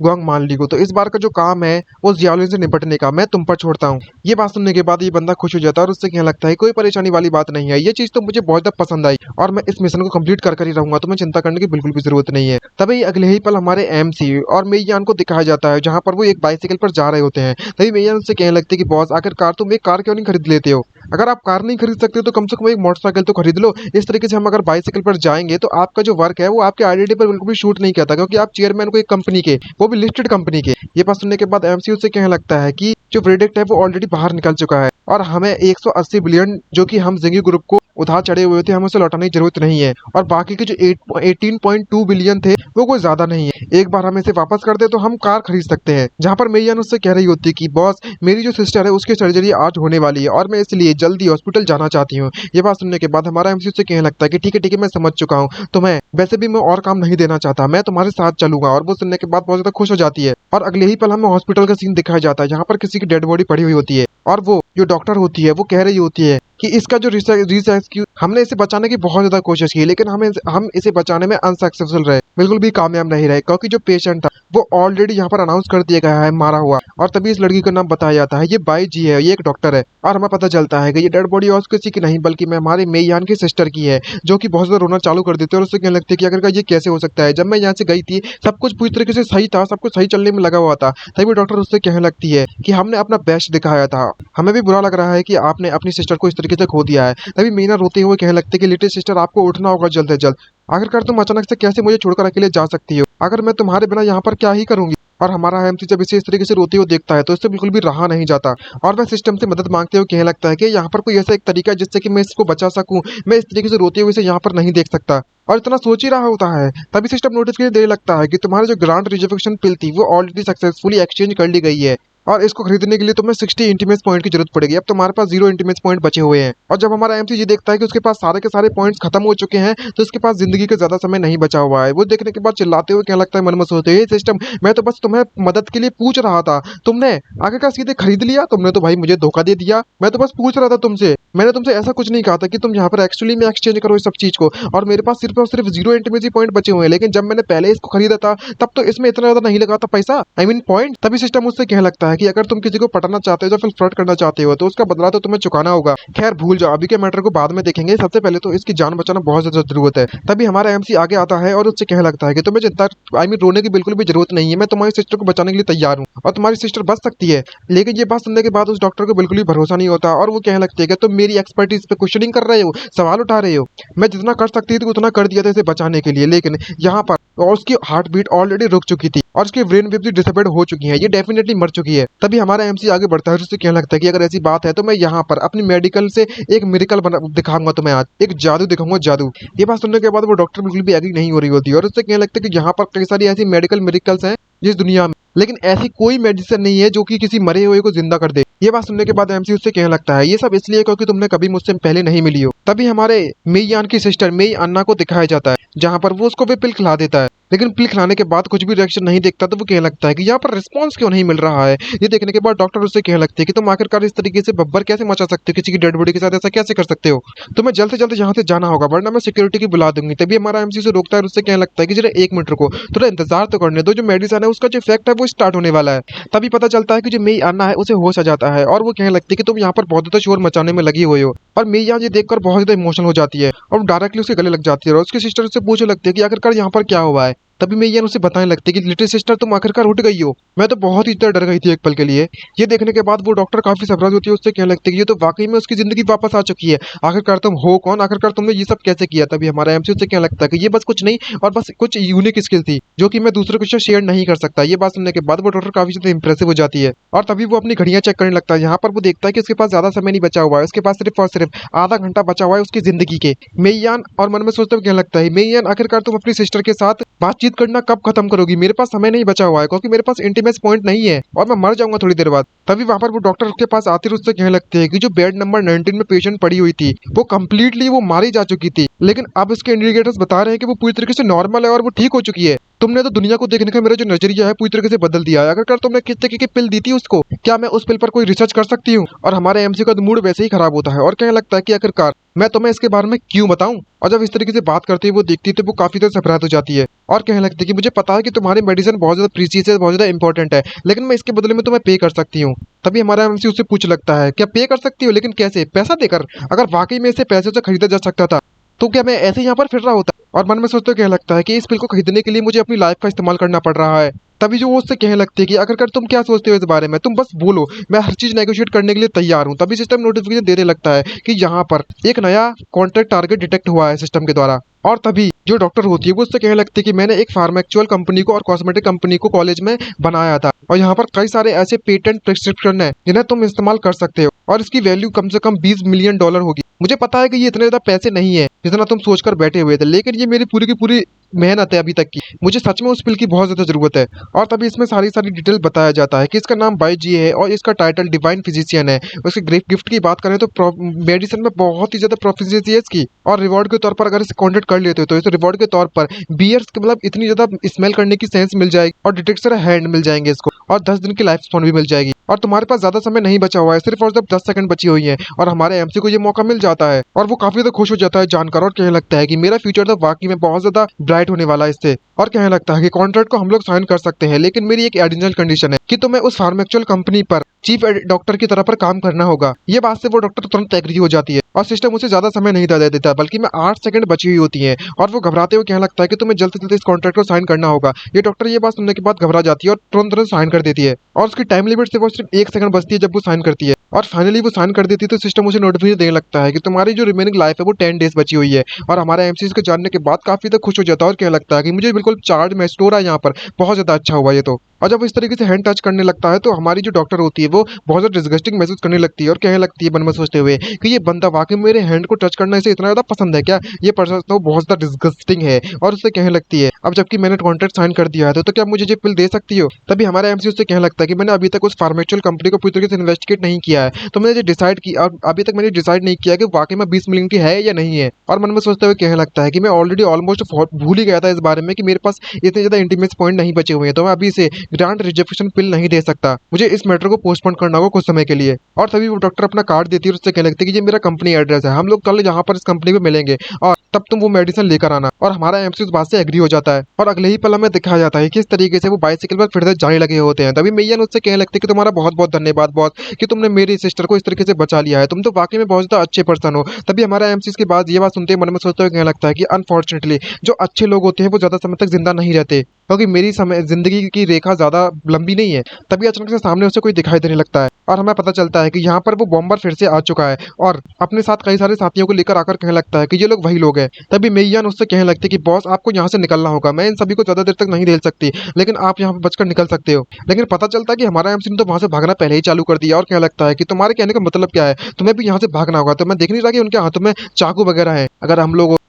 गोंग मान ली को, तो इस बार का जो काम है वो जियाओलिन से निपटने का मैं तुम पर छोड़ता हूँ। ये बात सुनने के बाद ये बंदा खुश हो जाता है और उससे कहने लगता है कोई परेशानी वाली बात नहीं है, ये चीज तो मुझे बहुत ज्यादा पसंद आई और मैं इस मिशन को कंप्लीट कर ही रहूंगा, तुम्हें चिंता करने की बिल्कुल भी जरूरत नहीं है। तभी अगले ही पल हमारे एमसी और मेयान को दिखाया जाता है जहाँ पर वो एक बाइसिकल पर जा रहे होते हैं। तभी मेयान उससे कहने लगते हैं कि बॉस आखिरकार तुम एक कार क्यों नहीं खरीद लेते हो, अगर आप कार नहीं खरीद सकते तो कम से कम एक मोटरसाइकिल तो खरीद लो। इस तरीके से हम अगर बाइसिकल पर जाएंगे तो आपका जो वर्क है वो आपके आइडेंटिटी पर बिल्कुल भी शूट नहीं करता, क्योंकि आप चेयरमैन को एक कंपनी के, वो भी लिस्टेड कंपनी के। ये बात सुनने के बाद एमसी उससे कहने लगता है कि जो प्रेडिक्ट है वो ऑलरेडी बाहर निकल चुका है और हमें 180 बिलियन जो कि हम जिंगी ग्रुप को उधार चढ़े हुए थे हमें उसे लौटाने की जरूरत नहीं है और बाकी के जो 18.2 बिलियन थे वो कोई ज्यादा नहीं है, एक बार हमें इसे वापस कर दे तो हम कार खरीद सकते हैं। जहाँ पर मेयान उससे कह रही होती है कि बॉस मेरी जो सिस्टर है उसकी सर्जरी आज होने वाली है और मैं इसलिए जल्दी हॉस्पिटल जाना चाहती हूँ। ये बात सुनने के बाद हमारा एमसी उससे कहने लगता है कि ठीक है मैं समझ चुका हूँ, तो मैं वैसे भी मैं और काम नहीं देना चाहता, मैं तुम्हारे साथ चलूंगा। और वो सुनने के बाद बहुत ज्यादा खुश हो जाती है और अगले ही पल हमें हॉस्पिटल का सीन दिखाया जाता है जहाँ पर किसी की डेड बॉडी पड़ी हुई होती है और वो जो डॉक्टर होती है वो कह रही होती है कि इसका जो रिसर्च हमने इसे बचाने की बहुत ज्यादा कोशिश की लेकिन हम इसे बचाने में अनसक्सेसफुल रहे, बिल्कुल भी कामयाब नहीं रहे, क्योंकि जो पेशेंट था वो ऑलरेडी यहाँ पर अनाउंस कर दिया गया है मारा हुआ। और तभी इस लड़की का नाम बताया जाता है, ये बाई जी है, ये एक डॉक्टर है और हमें पता चलता है कि ये डेड बॉडी और किसी की नहीं बल्कि हमारे मेयान की सिस्टर की है, जो कि बहुत ज्यादा रोना चालू कर देते हैं और उससे कहने लगती है कि अगर ये कैसे हो सकता है, जब मैं यहाँ से गई थी सब कुछ पूरी तरीके से सही था, सब कुछ सही चलने में लगा हुआ था। तभी डॉक्टर उससे कहने लगती है कि हमने अपना बेस्ट दिखाया था, हमें भी बुरा लग रहा है कि आपने अपनी सिस्टर को इस तरीके से खो दिया है। तभी मीना रोते हुए कहने लगती है कि लिटिल सिस्टर आपको उठना होगा जल्द से जल्द, आखिरकार तुम अचानक से कैसे मुझे छोड़कर अकेले जा सकती हो, अगर मैं तुम्हारे बिना यहाँ पर क्या ही करूंगी। और हमारा एमसी जब इसे इस तरीके से रोते हुए देखता है तो इससे बिल्कुल भी रहा नहीं जाता और वह सिस्टम से मदद मांगते हुए कहने लगता है कि यहाँ पर कोई ऐसा एक तरीका है जिससे कि मैं इसको बचा सकूं, मैं इस तरीके से रोते हुए इसे यहाँ पर नहीं देख सकता। और इतना सोच ही रहा होता है तभी सिस्टम नोटिस करने देने लगता है कि तुम्हारी जो ग्रांट रिजर्वेशन पिल थी वो ऑलरेडी सक्सेसफुली एक्सचेंज कर ली गई है और इसको खरीदने के लिए तुम्हें 60 इंटीमेट पॉइंट की जरूरत पड़ेगी। अब तुम्हारे पास 0 इंटीमेट पॉइंट बचे हुए हैं। और जब हमारा एमसी ये देखता है कि उसके पास सारे के सारे पॉइंट्स खत्म हो चुके हैं तो उसके पास जिंदगी का ज्यादा समय नहीं बचा हुआ है। वो देखने के बाद चिल्लाते हुए कहने लगता है मन में सोचते हुए, सिस्टम मैं तो बस तुम्हें मदद के लिए पूछ रहा था, तुमने आगे का सीधे खरीद लिया, तुमने तो भाई मुझे धोखा दे दिया, मैं तो बस पूछ रहा था तुमसे, मैंने तुमसे ऐसा कुछ नहीं कहा था कि तुम यहाँ पर एक्चुअली में एक्सचेंज करो इस सब चीज को, और मेरे पास सिर्फ और सिर्फ 0 इंटीमेसी पॉइंट बचे हुए हैं। लेकिन जब मैंने पहले इसको खरीदा था तब तो इसमें इतना ज्यादा नहीं लगा था पैसा, आई मीन पॉइंट। तभी सिस्टम मुझसे कहने लगता है कि अगर तुम किसी को पटाना चाहते हो या फिर फ्रॉड करना चाहते हो तो उसका बदला तो तुम्हें चुकाना होगा। खैर भूल जाओ, अभी के मैटर को बाद में देखेंगे, सबसे पहले तो इसकी जान बचाना बहुत ज्यादा जरूरत है। तभी हमारा एमसी आगे आता है और उससे कहने लगता है कि तुम्हें चिंता आई मीन रोने की बिल्कुल भी जरूरत नहीं है, मैं तुम्हारी सिस्टर को बचाने के लिए तैयार हूँ और तुम्हारी सिस्टर बच सकती है। लेकिन ये बात सुनने के बाद उस डॉक्टर को बिल्कुल भी भरोसा नहीं होता और वो कहने लगती है कि तुम मेरी एक्सपर्टीज पे क्वेश्चनिंग कर रहे हो, सवाल उठा रहे हो। मैं जितना कर सकती थी उतना कर दिया था इसे बचाने के लिए, लेकिन यहाँ पर और उसकी हार्ट बीट ऑलरेडी रुक चुकी थी और उसकी ब्रेन वेव भी डिसेबल्ड हो चुकी है, ये डेफिनेटली मर चुकी है। तभी हमारा एमसी आगे बढ़ता है और उससे कहने लगता है कि अगर ऐसी बात है तो मैं यहाँ पर अपनी मेडिकल से एक मिरेकल दिखाऊंगा तुम्हें, आज एक जादू दिखाऊंगा, जादू। ये बात सुनने के बाद वो डॉक्टर बिल्कुल भी एग्री नहीं हो रही होती है और उससे कहने लगता है कि यहाँ पर कई सारी ऐसी मेडिकल मिरेकल्स हैं जिस दुनिया में, लेकिन ऐसी कोई मेडिसिन नहीं है जो कि किसी मरे हुए को जिंदा कर दे। ये बात सुनने के बाद एमसी उससे कहने लगता है ये सब इसलिए क्योंकि तुमने कभी मुझसे पहले नहीं मिली हो। तभी हमारे मेईयान की सिस्टर मेई अन्ना को दिखाया जाता है जहाँ पर वो उसको भी पिल खिला देता है, लेकिन पिल खिलाने के बाद कुछ भी रिएक्शन नहीं दिखता। तो वो कहने लगता है कि यहाँ पर रिस्पॉन्स क्यों नहीं मिल रहा है। ये देखने के बाद डॉक्टर उससे कहने लगते हैं कि तुम आखिरकार इस तरीके से बब्बर कैसे मचा सकते हो, किसी की डेड बॉडी के साथ ऐसा कैसे कर सकते हो, तुम्हें जल्द से जल्द यहाँ से जाना होगा वरना मैं सिक्योरिटी की बुला दूंगी। तभी हमारा एमसी से रोकता है और उससे कहने लगता है कि जरा 1 मिनट रुको, थोड़ा इंतजार तो करने दो, जो मेडिसिन है उसका जो इफेक्ट है वो स्टार्ट होने वाला है। तभी पता चलता है कि जो मेई अन्ना है उसे होश आ जाता है और वो कहने लगती है कि तुम यहाँ पर बहुत ज्यादा शोर मचाने में लगी हुई हो। और मेई यहाँ ये देखकर बहुत ज्यादा इमोशनल हो जाती है और डायरेक्टली उसके गले लग जाती है और उसकी सिस्टर से पूछने लगती है कि आखिरकार यहाँ पर क्या हुआ है। तभी मेईयान उसे बताने लगती है कि लिटिल सिस्टर तुम आखिरकार उठ गई हो, मैं तो बहुत ही डर गई थी एक पल के लिए। ये देखने के बाद वो डॉक्टर काफी सरप्राइज होती है, उससे कहने लगती है कि ये तो वाकई में उसकी जिंदगी वापस आ चुकी है, आखिरकार तुम हो कौन, आखिरकार तुमने ये सब कैसे किया। तभी हमारा एमसी उससे कहने लगता है कि ये बस कुछ नहीं और बस कुछ यूनिक स्किल थी जो कि मैं दूसरे के साथ शेयर नहीं कर सकता। ये बात सुनने के बाद वो डॉक्टर काफी ज्यादा इंप्रेसिव हो जाती है और तभी वो अपनी घड़ियां चेक करने लगता है। यहाँ पर वो देखता है कि उसके पास ज्यादा समय नहीं बचा हुआ है, उसके पास सिर्फ और सिर्फ आधा घंटा बचा हुआ है उसकी जिंदगी के। मेईयान और मन में सोचते हुए कहने लगता है मेईयान आखिरकार तुम अपनी सिस्टर के साथ बातचीत करना कब खत्म करोगी, मेरे पास समय नहीं बचा हुआ है क्योंकि मेरे पास इंटीमेट पॉइंट नहीं है और मैं मर जाऊंगा थोड़ी देर बाद। तभी वहां पर वो डॉक्टर के पास आते उससे कहने लगते हैं कि जो बेड नंबर 19 में पेशेंट पड़ी हुई थी वो कम्प्लीटली वो मारी जा चुकी थी, लेकिन अब इसके इंडिकेटर्स बता रहे हैं कि वो पूरी तरीके से नॉर्मल है और वो ठीक हो चुकी है। तुमने तो दुनिया को देखने का मेरा जो नजरिया है पूरी तरीके से बदल दिया है, अगर तुमने किस तरीके की पिल दी थी उसको, क्या मैं उस पिल पर कोई रिसर्च कर सकती हूँ। और हमारे एमसी का मूड वैसे ही खराब होता है और कहने लगता है कि आखिरकार मैं तुम्हें इसके बारे में क्यों बताऊं। और जब इस तरीके से बात करती है वो देखती है तो वो काफी ज्यादा सरप्राइज हो जाती है और कहने लगती है कि मुझे पता है कि तुम्हारी मेडिसिन बहुत ज्यादा प्रीसियस है, बहुत ज्यादा इंपॉर्टेंट है, लेकिन मैं इसके बदले में तुम्हें पे कर सकती हूँ। तभी हमारा एमसी उससे पूछ लगता है क्या पे कर सकती हो, लेकिन कैसे, पैसा देकर। अगर वाकई में इसे पैसे से खरीदा जा सकता था तो क्या मैं ऐसे यहाँ पर फिर रहा होता। और मन में सोचते क्या लगता है कि इस पिल को खरीदने के लिए मुझे अपनी लाइफ का इस्तेमाल करना पड़ रहा है। तभी जो वो उससे कहने लगती है कि आखिरकार तुम क्या सोचते हो इस बारे में, तुम बस बोलो, मैं हर चीज नेगोशिएट करने के लिए तैयार हूँ। तभी सिस्टम नोटिफिकेशन देने लगता है कि यहाँ पर एक नया कॉन्ट्रैक्ट टारगेट डिटेक्ट हुआ है सिस्टम के द्वारा। और तभी जो डॉक्टर होती है वो उससे कहने लगती है कि मैंने एक फार्मेक्चुअल कंपनी को और कॉस्मेटिक कंपनी को कॉलेज में बनाया था और यहाँ पर कई सारे ऐसे पेटेंट प्रिस्क्रिप्शन है जिन्हें तुम इस्तेमाल कर सकते हो और इसकी वैल्यू कम से कम $20 मिलियन होगी। मुझे पता है कि ये इतने ज्यादा पैसे नहीं है जितना तुम सोचकर बैठे हुए थे, लेकिन ये मेरी पूरी की पूरी मेहनत है अभी तक की, मुझे सच में उस पिल की बहुत ज्यादा जरूरत है। और तभी इसमें सारी सारी डिटेल बताया जाता है कि इसका नाम बाई जी है और इसका टाइटल डिवाइन फिजिशियन है। उसके गिफ्ट की बात करें तो मेडिसिन में बहुत ही ज्यादा प्रोफिशिएंसी है इसकी, और रिवॉर्ड के तौर पर अगर इसे कॉन्टेक्ट कर लेते हो तो इस रिवॉर्ड के तौर पर बियर्स के मतलब इतनी ज्यादा स्मेल करने की सेंस मिल जाएगी और डिटेक्टर हैंड मिल जाएंगे इसको, और 10 दिन की लाइफ स्पैन भी मिल जाएगी। और तुम्हारे पास ज्यादा समय नहीं बचा हुआ है, सिर्फ और सिर्फ 10 सेकंड बची हुई है और हमारे एमसी को ये मौका मिल जाता है और वो काफी ज्यादा खुश हो जाता है जानकर और कहने लगता है कि मेरा फ्यूचर तो वाकई में बहुत ज्यादा ब्राइट होने वाला है इससे। और कहने लगता है कि कॉन्ट्रैक्ट को हम लोग साइन कर सकते हैं, लेकिन मेरी एक एडिशनल कंडीशन है कि तुम्हें उस फार्मेक्चुअल कंपनी पर चीफ डॉक्टर की तरह पर काम करना होगा। ये बात से वो डॉक्टर तुरंत एग्री हो जाती है और सिस्टम उसे ज्यादा समय नहीं दे देता, बल्कि में 8 सेकंड बची हुई होती है और वो घबराते हुए कहने लगता है कि तुम्हें जल्द से जल्द इस कॉन्ट्रैक्ट को साइन करना होगा। ये डॉक्टर ये बात सुनने के बाद घबरा जाती है और तुरंत तुरंत साइन कर देती है और उसकी टाइम लिमिट से वो सिर्फ 1 सेकंड बचती है जब वो साइन करती है। और फाइनली वो साइन कर देती है तो सिस्टम उसे नोटिफिकेशन देने लगता है कि तुम्हारी जो रिमेनिंग लाइफ है वो 10 डेज बची हुई है। और हमारा एमसी इसको जानने के बाद काफी तक खुश हो जाता है और कहने लगता है कि मुझे बिल्कुल चार्ज महसूस हो रहा है यहाँ पर, बहुत ज्यादा अच्छा हुआ ये तो। और जब इस तरीके से हैंड टच करने लगता है तो हमारी जो डॉक्टर होती है वो बहुत ज्यादा डिस्गस्टिंग महसूस करने लगती है और कहने लगती है मन में सोचते हुए कि ये बंदा वाकई मेरे हैंड को टच करना इसे इतना ज्यादा पसंद है क्या, ये पर्सन तो बहुत ज्यादा डिस्गस्टिंग है। और उससे कहने लगती है अब जबकि मैंने कॉन्ट्रैक्ट साइन कर दिया है तो क्या मुझे ये पिल दे सकती हो। तभी हमारा एमसी उससे कहने लगता है कि मैंने अभी तक उस फार्मेक्चुअल कंपनी को पूरी तरीके से इन्वेस्टिगेट नहीं किया है, तो मैंने डिसाइड किया और अभी तक मैंने डिसाइड नहीं किया कि वाकई में 20 मिलियन की है या नहीं है। और मन में सोचते हुए कहने लगता है कि मैं ऑलरेडी ऑलमोस्ट भूल ही गया था इस बारे में कि मेरे पास इतने ज्यादा इंटीमेट पॉइंट नहीं बचे हुए हैं, तो मैं अभी से ग्रांड रिजेक्शन पिल नहीं दे सकता, मुझे इस मैटर को पोस्टपोन करना होगा कुछ समय के लिए। और तभी वो डॉक्टर अपना कार्ड देती है और उससे कहने लगती है कि ये मेरा कंपनी एड्रेस है, हम लोग कल यहाँ पर इस कंपनी पे मिलेंगे और तब तुम वो मेडिसिन लेकर आना। और हमारा एमसी उस बात से एग्री हो जाता है और अगले ही पल हमें दिखाया जाता है कि इस तरीके से वो बाइसिकल पर फिर से जाने लगे होते हैं। तभी मेयन उससे कहने लगती है कि तुम्हारा बहुत बहुत धन्यवाद बॉस कि तुमने मेरी सिस्टर को इस तरीके से बचा लिया है, तुम तो वाकई में बहुत ज्यादा अच्छे पर्सन हो। तभी हमारा एमसी इसके बाद ये बात सुनते मन में सोचते हुए कहने लगता है कि अनफॉर्चुनेटली जो अच्छे लोग होते हैं वो ज्यादा समय तक जिंदा नहीं रहते, क्योंकि मेरी समय जिंदगी की रेखा ज्यादा लंबी नहीं है। तभी अचानक से सामने उसे कोई दिखाई देने लगता है और हमें पता चलता है कि यहाँ पर वो बॉम्बर फिर से आ चुका है और अपने साथ कई सारे साथियों को लेकर आकर कहने लगता है कि ये लोग वही लोग हैं। तभी मेयान उससे कहने लगती है कि बॉस आपको यहाँ से निकलना होगा, मैं इन सभी को ज्यादा देर तक नहीं झेल सकती, लेकिन आप यहाँ पे बचकर निकल सकते हो। लेकिन पता चलता है कि हमारा एमसी ने तो वहां से भागना पहले ही चालू कर दिया और कहने लगता है कि तुम्हारे कहने का मतलब क्या है, तुम्हें भी यहाँ से भागना होगा। तो मैं देख नहीं रहा कि उनके हाथों में चाकू वगैरह है,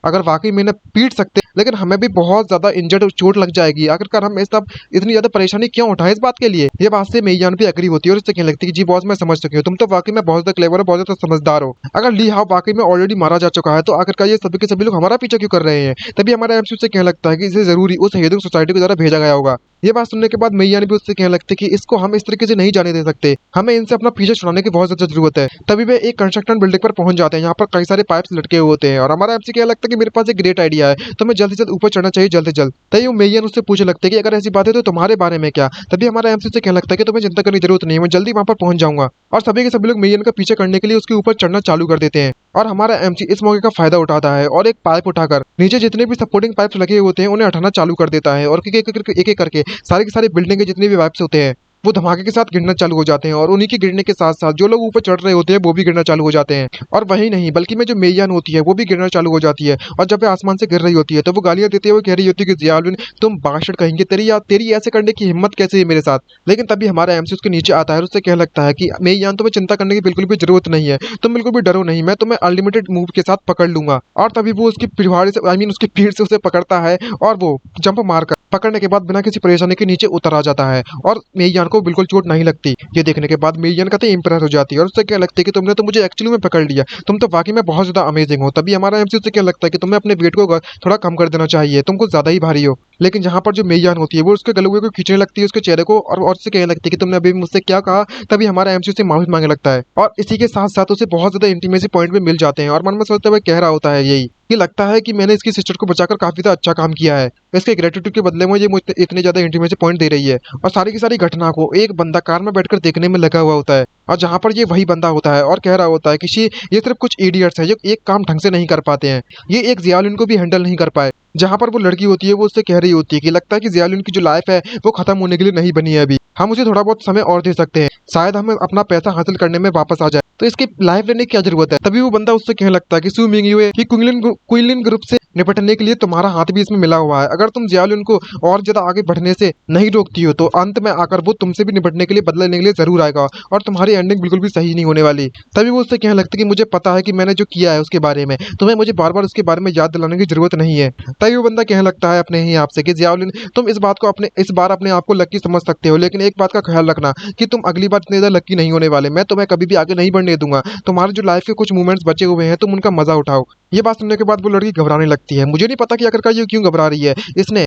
अगर वाकई में इन्हें पीट सकते लेकिन हमें भी बहुत ज्यादा इंजर्ड चोट लग जाएगी, आखिरकार हम इस इतनी ज्यादा परेशानी क्यों उठाएं इस बात के लिए। ये बात से मेयान भी एग्री होती है और इससे कहने लगती है कि जी बॉस मैं समझ चुकी हूँ, तुम तो वाकई में बहुत ज्यादा क्लेवर हो, बहुत ज्यादा समझदार हो। अगर ली हाउ वाकई में ऑलरेडी मारा जा चुका है तो आखिरकार ये सभी के सभी लोग हमारा पीछा क्यों कर रहे हैं। तभी हमारा एमसी से कहने लगता है कि इसे जरूरी उस हेदिंग सोसाइटी के द्वारा भेजा गया होगा। ये बात सुनने के बाद मेयान भी उससे कहने लगती है कि इसको हम इस तरीके से नहीं जाने दे सकते, हमें इनसे अपना पीछे छुड़ाने की बहुत ज्यादा जरूरत है। तभी वे एक कंस्ट्रक्शन बिल्डिंग पर पहुंच जाते हैं, यहाँ पर कई सारे पाइप्स लटके हुए होते हैं और हमारा एमसी कहने लगता है कि मेरे पास एक ग्रेट आइडिया है, तुम्हें जल्द से जल्द ऊपर चढ़ना चाहिए, जल्द से जल्द। तभी वो मेयान उससे पूछने लगते हैं कि अगर ऐसी बात है तो तुम्हारे बारे में क्या। तभी हमारा एमसी से कहने लगता है कि तुम्हें चिंता करने की जरूरत नहीं है, मैं जल्दी वहां पर पहुंच जाऊंगा। और सभी के सभी लोग मेयान का पीछे करने के लिए उसके ऊपर चढ़ना चालू कर देते हैं और हमारा एमसी इस मौके का फायदा उठाता है और एक पाइप उठाकर नीचे जितने भी सपोर्टिंग पाइप्स लगे होते हैं उन्हें हटाना चालू कर देता है और एक एक करके सारी की सारी बिल्डिंग के जितने भी पाइप्स होते हैं वो धमाके के साथ गिरना चालू हो जाते हैं और उन्हीं के गिरने के साथ साथ जो लोग ऊपर चढ़ रहे होते हैं वो भी गिरना चालू हो जाते हैं। और वही नहीं बल्कि में जो मेयान होती है वो भी गिरना चालू हो जाती है और जब वे आसमान से गिर रही होती है तो वो गालियां देते हुए कह रही होती है कि जियालविन तुम बाशड़ कहेंगे, तेरी ऐसे करने की हिम्मत कैसे है मेरे साथ। लेकिन तभी हमारा एमसी उसके नीचे आता है और उससे कहने लगता है कि मेयान तुम्हें चिंता करने की बिल्कुल भी जरूरत नहीं है, तुम बिल्कुल भी डरो नहीं, मैं तुम्हें अनलिमिटेड मूव के साथ पकड़ लूंगा। और तभी वो उसकी पिछवाड़े से उसकी पीठ से उसे पकड़ता है और वो जंप मारकर पकड़ने के बाद बिना किसी परेशानी के नीचे उतर आ जाता है और मेयान को बिल्कुल चोट नहीं लगती। ये देखने के बाद मेयान का तो इम्प्रेस हो जाती है और उससे क्या लगता है कि तुमने तो मुझे एक्चुअली में पकड़ लिया, तुम तो वाकई में बहुत ज्यादा अमेजिंग हो। तभी हमारा एमसी से क्या लगता है कि तुम्हें अपने वेट को थोड़ा कम कर देना चाहिए, तुम कुछ ज्यादा ही भारी हो। लेकिन जहाँ पर जो मेयान होती है वो उसके गले को खींचने लगती है, उसके चेहरे को, और उससे कहने लगती है कि तुमने अभी मुझसे क्या कहा। तभी हमारा एमसी से माफी मांगने लगता है और इसी के साथ साथ उसे बहुत ज्यादा इंटीमेसी पॉइंट में मिल जाते हैं और मन में सोचते हुए कह रहा होता है यही कि लगता है कि मैंने इसकी सिस्टर को बचाकर काफी ज्यादा अच्छा काम किया है, इसके ग्रेटिट्यूड के बदले में ये मुझे इतने ज्यादा इंटीमेसी पॉइंट दे रही है। और सारी की सारी घटना को एक बंदा कार में बैठकर देखने में लगा हुआ होता है और जहाँ पर ये वही बंदा होता है और कह रहा होता है कि ये सिर्फ कुछ इडियट्स है जो एक काम ढंग से नहीं कर पाते हैं, ये एक जियालुन को भी हैंडल नहीं कर पाए। जहाँ पर वो लड़की होती है वो उससे कह रही होती है कि लगता है कि जियालुन की जो लाइफ है वो खत्म होने के लिए नहीं बनी है, अभी हम उसे थोड़ा बहुत समय और दे सकते हैं, शायद हमें अपना पैसा हासिल करने में वापस आ जाए, तो इसकी लाइफ लेने की क्या जरूरत है। तभी वो बंदा उससे कहने लगता है कि सुमिंग यूए कि क्विलिन ग्रुप से निपटने के लिए तुम्हारा हाथ भी इसमें मिला हुआ है, अगर तुम जियालुन को और ज्यादा आगे बढ़ने से नहीं रोकती हो तो अंत में आकर वो तुमसे भी निपटने के लिए, बदला लेने के लिए जरूर आएगा और तुम्हारी एंडिंग बिल्कुल भी सही नहीं होने वाली। तभी वो उससे कहने लगता है कि मुझे पता है कि मैंने जो किया है उसके बारे में, तुम्हें मुझे बार बार उसके बारे में याद दिलाने की जरूरत नहीं है। तभी वो बंदा कहने लगता है अपने ही आप से कि जियालुन तुम इस बार अपने आप को लकी समझ सकते हो, लेकिन एक बात का ख्याल रखना कि तुम अगली बार इतने ज्यादा लकी नहीं होने वाले, मैं तुम्हें कभी भी आगे नहीं बढ़ने दूंगा, तुम्हारे जो लाइफ के कुछ मोमेंट्स बचे हुए हैं तुम उनका मजा उठाओ। ये बात सुनने के बाद वो लड़की घबराने लगती है। मुझे नहीं पता कि आखिरकार ये क्यों घबरा रही है, इसने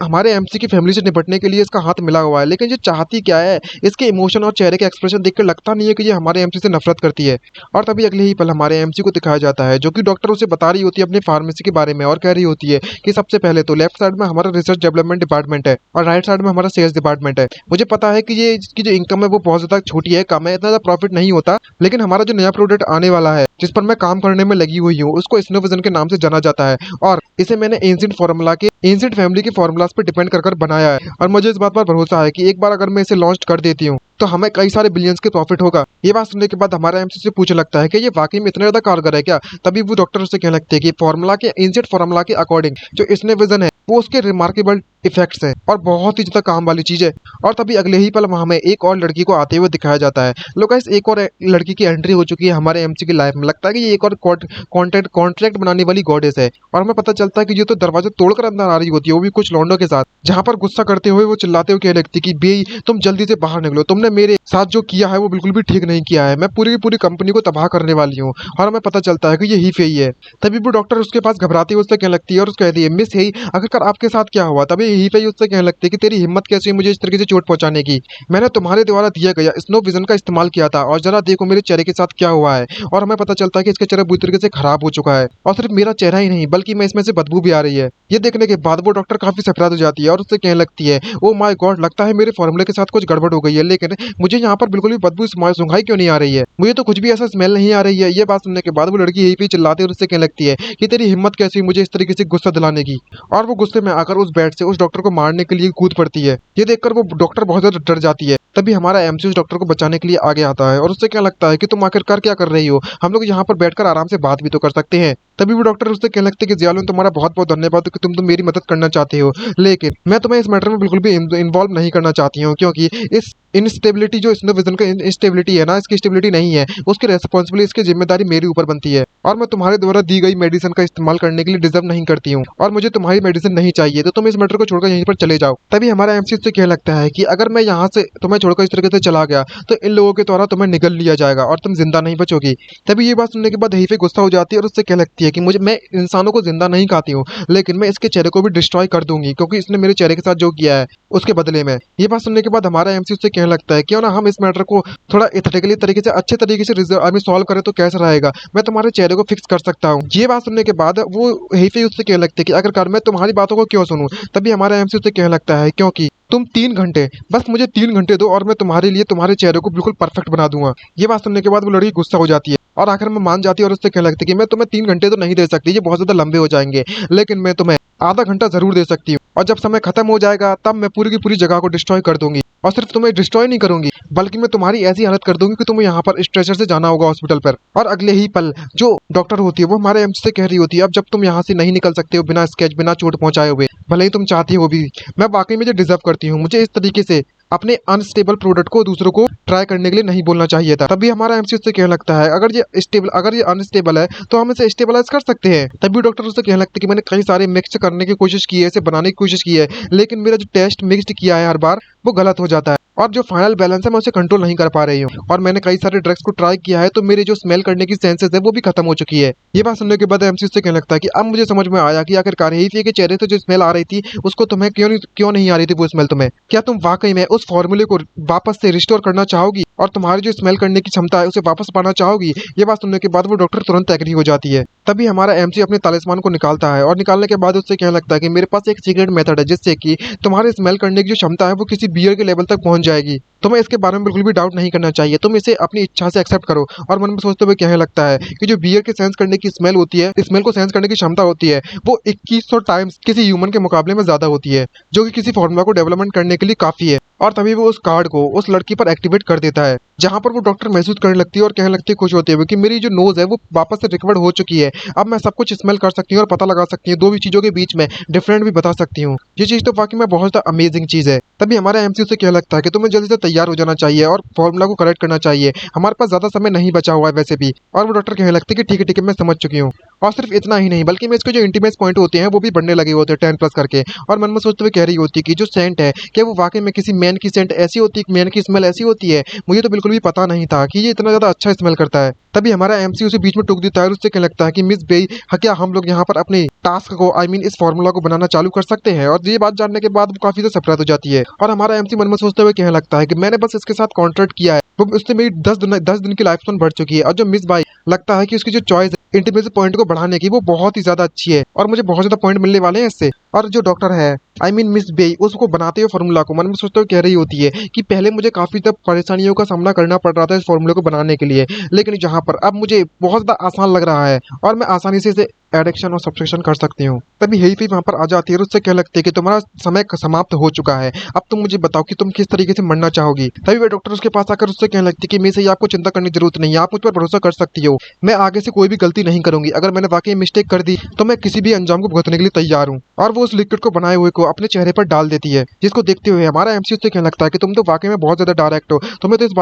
हमारे एमसी की फैमिली से निपटने के लिए इसका हाथ मिला हुआ है, लेकिन ये चाहती क्या है, इसके इमोशन और चेहरे के एक्सप्रेशन देखकर लगता नहीं है कि ये हमारे एमसी से नफरत करती है। और तभी अगले ही पल हमारे एमसी को दिखाया जाता है जो कि डॉक्टर उसे बता रही होती है अपनी फार्मेसी के बारे में और कह रही होती है कि सबसे पहले तो लेफ्ट साइड में हमारा रिसर्च डेवलपमेंट डिपार्टमेंट है और राइट साइड में हमारा सेल्स डिपार्टमेंट है। मुझे पता है कि ये इसकी जो इनकम है वो बहुत ज्यादा छोटी है, कम है, इतना ज्यादा प्रॉफिट नहीं होता, लेकिन हमारा जो नया प्रोडक्ट आने वाला है जिस पर मैं काम करने में लगी हुई हूँ उसको स्नोविजन के नाम से जाना जाता है और इसे मैंने एंशिएंट फैमिली के फॉर्मूलाज पर डिपेंड कर बनाया है और मुझे इस बात पर भरोसा है कि एक बार अगर मैं इसे लॉन्च कर देती हूँ तो हमें कई सारे बिलियंस के प्रॉफिट होगा। ये बात सुनने के बाद हमारा एमसी से पूछने लगता है कि ये वाकई में इतना ज्यादा कारगर है क्या। तभी वो डॉक्टर उससे कहने लगते हैं कि एंशिएंट फॉर्मूला के अकॉर्डिंग जो इसने विजन है वो उसके रिमार्केबल इफेक्ट्स है और बहुत ही ज्यादा काम वाली चीज है। और तभी अगले ही पल हमें एक और लड़की को आते हुए दिखाया जाता है। लोग एक और लड़की की एंट्री हो चुकी है हमारे एमसी की लाइफ में, लगता है कि ये एक और कॉन्ट्रैक्ट बनाने वाली गॉडेस है और हमें पता चलता है कि ये तो दरवाजा तोड़कर अंदर आ रही होती है, वो भी कुछ लौंडों के साथ, जहाँ पर गुस्सा करते हुए वो चिल्लाते हुए कहने लगती कि बे तुम जल्दी से बाहर निकलो, तुमने मेरे साथ जो किया है वो बिल्कुल भी ठीक नहीं किया है, मैं पूरी की पूरी कंपनी को तबाह करने वाली हूँ। और हमें पता चलता है कि ये ही है। तभी वो डॉक्टर उसके पास घबराती है, उससे कहने लगती है और उसको कहती है मिस हेई आखिरकार आपके साथ क्या हुआ। तभी यहीं पे उससे कहने लगती है कि तेरी हिम्मत कैसी है मुझे इस तरीके से चोट पहुंचाने की। मैंने तुम्हारे द्वारा दिया गया स्नो विजन का इस्तेमाल किया था और जरा देखो मेरे चेहरे के साथ क्या हुआ है। और हमें पता चलता है कि इसका चेहरा बुरी तरीके से खराब हो चुका है और सिर्फ मेरा चेहरा ही नहीं बल्कि मैं इसमें से बदबू भी आ रही है। ये देखने के बाद वो डॉक्टर काफी सरप्राइज हो जाती है और उससे कहने लगती है, ओ माय गॉड, लगता है मेरे फॉर्मूले के साथ कुछ गड़बड़ हो गई है, लेकिन मुझे यहाँ पर बिल्कुल भी बदबू सुंघाई क्यों नहीं आ रही है, मुझे तो कुछ भी ऐसा स्मेल नहीं आ रही है। ये बात सुनने के बाद वो लड़की यही पे चिल्लाती है और उससे कहने लगती है कि तेरी हिम्मत कैसी हुई मुझे इस तरीके से गुस्सा दिलाने की। और वो गुस्से में आकर उस बेड से उस डॉक्टर को मारने के लिए कूद पड़ती है। ये देखकर वो डॉक्टर बहुत ज्यादा डर जाती है। तभी हमारा एमसी उस डॉक्टर को बचाने के लिए आगे आता है और उससे क्या लगता है कि तुम आखिरकार क्या कर रही हो, हम लोग यहाँ पर बैठकर आराम से बात भी तो कर सकते हैं। तभी वो डॉक्टर उससे कहने लगते हैं कि जियालुन, तुम्हारा बहुत बहुत धन्यवाद कि तुम तो मेरी मदद करना चाहते हो, लेकिन मैं तुम्हें इस मैटर में बिल्कुल भी इन्वॉल्व नहीं करना चाहती हूँ, क्योंकि इस इनस्टेबिलिटी जो स्नो विजन का इंस्टेबिलिटी है ना, इसकी स्टेबिलिटी नहीं है, उसकी रेस्पॉन्सिबिलिटी, इसकी जिम्मेदारी मेरे ऊपर बनती है और मैं तुम्हारे द्वारा दी गई मेडिसिन का इस्तेमाल करने के लिए डिजर्व नहीं करती हूँ और मुझे तुम्हारी मेडिसिन नहीं चाहिए, तो तुम इस मैटर को छोड़कर यहीं पर चले जाओ। तभी हमारा एमसी से कहने लगता है कि अगर मैं यहाँ से तुम्हें छोड़कर इस तरीके से चला गया तो इन लोगों के द्वारा तुम्हें निगल लिया जाएगा और तुम जिंदा नहीं बचोगी। तभी ये बात सुनने के बाद यहीं पे गुस्सा हो जाती है और उससे कहने लगती है कि मैं इंसानों को जिंदा नहीं खाती हूँ, लेकिन मैं इसके चेहरे को भी डिस्ट्रॉय कर दूंगी, क्योंकि इसने मेरे चेहरे के साथ जो किया है उसके बदले में। ये बात सुनने के बाद हमारा एमसी उससे कहने लगता है क्यों ना हम इस मैटर को थोड़ा एथिकली तरीके से अच्छे तरीके से सॉल्व करें तो कैसा रहेगा, मैं तुम्हारे चेहरे को फिक्स कर सकता हूँ। ये बात सुनने के बाद वो यहीं पे उससे कहने लगते हैं कि आखिरकार मैं तुम्हारी बातों को क्यों सुनूं। तभी हमारा एमसी उससे कहने लगता है क्योंकि तुम 3 घंटे, बस मुझे 3 घंटे दो और मैं तुम्हारे लिए तुम्हारे चेहरे को बिल्कुल परफेक्ट बना दूंगा। ये बात सुनने के बाद वो लड़की गुस्सा हो जाती है और आखिर में मान जाती है और उससे कहने लगती है कि मैं तुम्हें 3 घंटे तो नहीं दे सकती, ये बहुत ज्यादा लंबे हो जाएंगे, लेकिन मैं तुम्हें आधा घंटा जरूर दे सकती हूँ और जब समय खत्म हो जाएगा तब मैं पूरी की पूरी जगह को डिस्ट्रॉय कर दूंगी। और सिर्फ तुम्हें डिस्ट्रॉय नहीं करूंगी बल्कि मैं तुम्हारी ऐसी हालत कर दूंगी कि तुम्हें यहाँ पर स्ट्रेचर से जाना होगा हॉस्पिटल पर। और अगले ही पल जो डॉक्टर होती है वो हमारे एमसी से कह रही होती है, अब जब तुम यहाँ से नहीं निकल सकते हो बिना स्केच बिना चोट पहुंचाए हुए, भले ही तुम चाहती हो भी, मैं वाकई में डिजर्व करती हूँ, मुझे इस तरीके से अपने अनस्टेबल प्रोडक्ट को दूसरों को ट्राई करने के लिए नहीं बोलना चाहिए था। तभी हमारा एमसी उससे कहने लगता है अगर ये अनस्टेबल है तो हम इसे स्टेबलाइज कर सकते हैं। तभी डॉक्टर उससे कहने लगता है कि मैंने कई सारे मिक्स करने की कोशिश की है, इसे बनाने की कोशिश की है, लेकिन मेरा जो टेस्ट मिक्स्ड किया है हर बार वो गलत हो जाता है और जो फाइनल बैलेंस है मैं उसे कंट्रोल नहीं कर पा रही हूँ और मैंने कई सारे ड्रग्स को ट्राई किया है तो मेरी जो स्मेल करने की सेंसेस है वो भी खत्म हो चुकी है। ये बात सुनने के बाद एमसी से कहने लगता है कि अब मुझे समझ में आया कि आखिरकार ही के चेहरे से जो स्मेल आ रही थी उसको तुम्हें क्यों नहीं आ रही थी वो स्मेल तुम्हें। क्या तुम वाकई में उस फॉर्मूले को वापस से रिस्टोर करना चाहोगी और तुम्हारी जो स्मेल करने की क्षमता है उसे वापस पाना चाहोगी। ये बात सुनने के बाद वो डॉक्टर तुरंत एग्री हो जाती है। तभी हमारा एमसी अपने तालिस्मान को निकालता है और निकालने के बाद उससे कहने लगता है कि मेरे पास एक सीक्रेट मेथड है जिससे कि तुम्हारे स्मेल करने की जो क्षमता है वो किसी बियर के लेवल तक पहुंच जाएगी। तुम्हें इसके बारे में बिल्कुल भी डाउट नहीं करना चाहिए, तुम इसे अपनी इच्छा से एक्सेप्ट करो। और मन में सोचते हुए कहने लगता है कि जो बियर के सेंस करने की स्मेल होती है, स्मेल को सेंस करने की क्षमता होती है वो 2100 टाइम्स किसी ह्यूमन के मुकाबले में ज्यादा होती है, जो कि किसी फॉर्मूला को डेवलपमेंट करने के लिए काफी है। और तभी वो उस कार्ड को उस लड़की पर एक्टिवेट कर देता है, जहां पर वो डॉक्टर महसूस करने लगती है और कहने लगती है खुश होते हुए कि मेरी जो नोज है वो वापस से रिकवर हो चुकी है, अब मैं सब कुछ स्मेल कर सकती हूँ और पता लगा सकती हूँ, दो भी चीजों के बीच में डिफरेंट भी बता सकती हूँ। ये चीज तो वाकई में बहुत ज्यादा अमेजिंग चीज है। तभी हमारा एमसी से कहने लगता है कि तुम्हें जल्दी से तैयार हो जाना चाहिए और फॉर्मूला को करेक्ट करना चाहिए, हमारे पास ज्यादा समय नहीं बचा हुआ है वैसे भी। और वो डॉक्टर कहने लगती है कि ठीक है मैं समझ चुकी हूँ। और सिर्फ इतना ही नहीं बल्कि मैं इसके जो इंटीमेट पॉइंट होते हैं वो भी बढ़ने लगे होते हैं 10+ करके। और मन में सोचते हुए कह रही होती है कि जो सेंट है क्या वो वाकई में किसी मैन की सेंट ऐसी होती है, मैन की स्मेल ऐसी होती है, मुझे तो बिल्कुल भी पता नहीं था कि ये इतना ज्यादा अच्छा स्मेल करता है। तभी हमारा एमसी उसे बीच में टोक देता है और उससे कहने लगता है कि मिस बेई, क्या हम लोग यहाँ पर अपने टास्क को इस फॉर्मूला को बनाना चालू कर सकते हैं। और ये बात जानने के बाद वो काफी ज्यादा सरप्राइज हो जाती है और हमारा एमसी मन में सोचते हुए कहने लगता है कि मैंने बस इसके साथ कॉन्ट्रैक्ट किया है, वो उससे मेरी 10 दिन की लाइफ स्पैन बढ़ चुकी है। और जो मिस बाई लगता है कि उसकी जो चॉइस इंटीमेसी पॉइंट को बढ़ाने की वो बहुत ही ज्यादा अच्छी है और मुझे बहुत ज्यादा पॉइंट मिलने वाले हैं इससे। और जो डॉक्टर है मिस बेई उसको बनाते हुए फॉर्मूला को मन में सोचते हुए कह रही होती है कि पहले मुझे काफी तब परेशानियों का सामना करना पड़ रहा था इस फॉर्मूले को बनाने के लिए, लेकिन जहाँ पर अब मुझे बहुत ज्यादा आसान लग रहा है और मैं आसानी से इसे एडिक्शन और सब्सट्रैक्शन कर सकती हूँ। तभी हेईफी वहाँ पर आ जाती है और उससे कह लगती है कि तुम्हारा समय समाप्त हो चुका है, अब तुम मुझे बताओ कि तुम किस तरीके से मरना चाहोगी। तभी वह डॉक्टर उसके पास आकर उससे कहने लगती है कि मेरे से आपको चिंता करने की जरूरत नहीं है, आप मुझ पर भरोसा कर सकती हो, मैं आगे से कोई भी गलती नहीं करूंगी, अगर मैंने वाकई मिस्टेक कर दी तो मैं किसी भी अंजाम को भुगतने के लिए तैयार हूँ। और वो उस लिक्विड को बनाए हुए को अपने चेहरे पर डाल देती है, जिसको देखते हुए हमारा एमसी उससे कहने लगता है कि तुम तो वाकई में बहुत ज्यादा डायरेक्ट हो, तुम्हें तो इस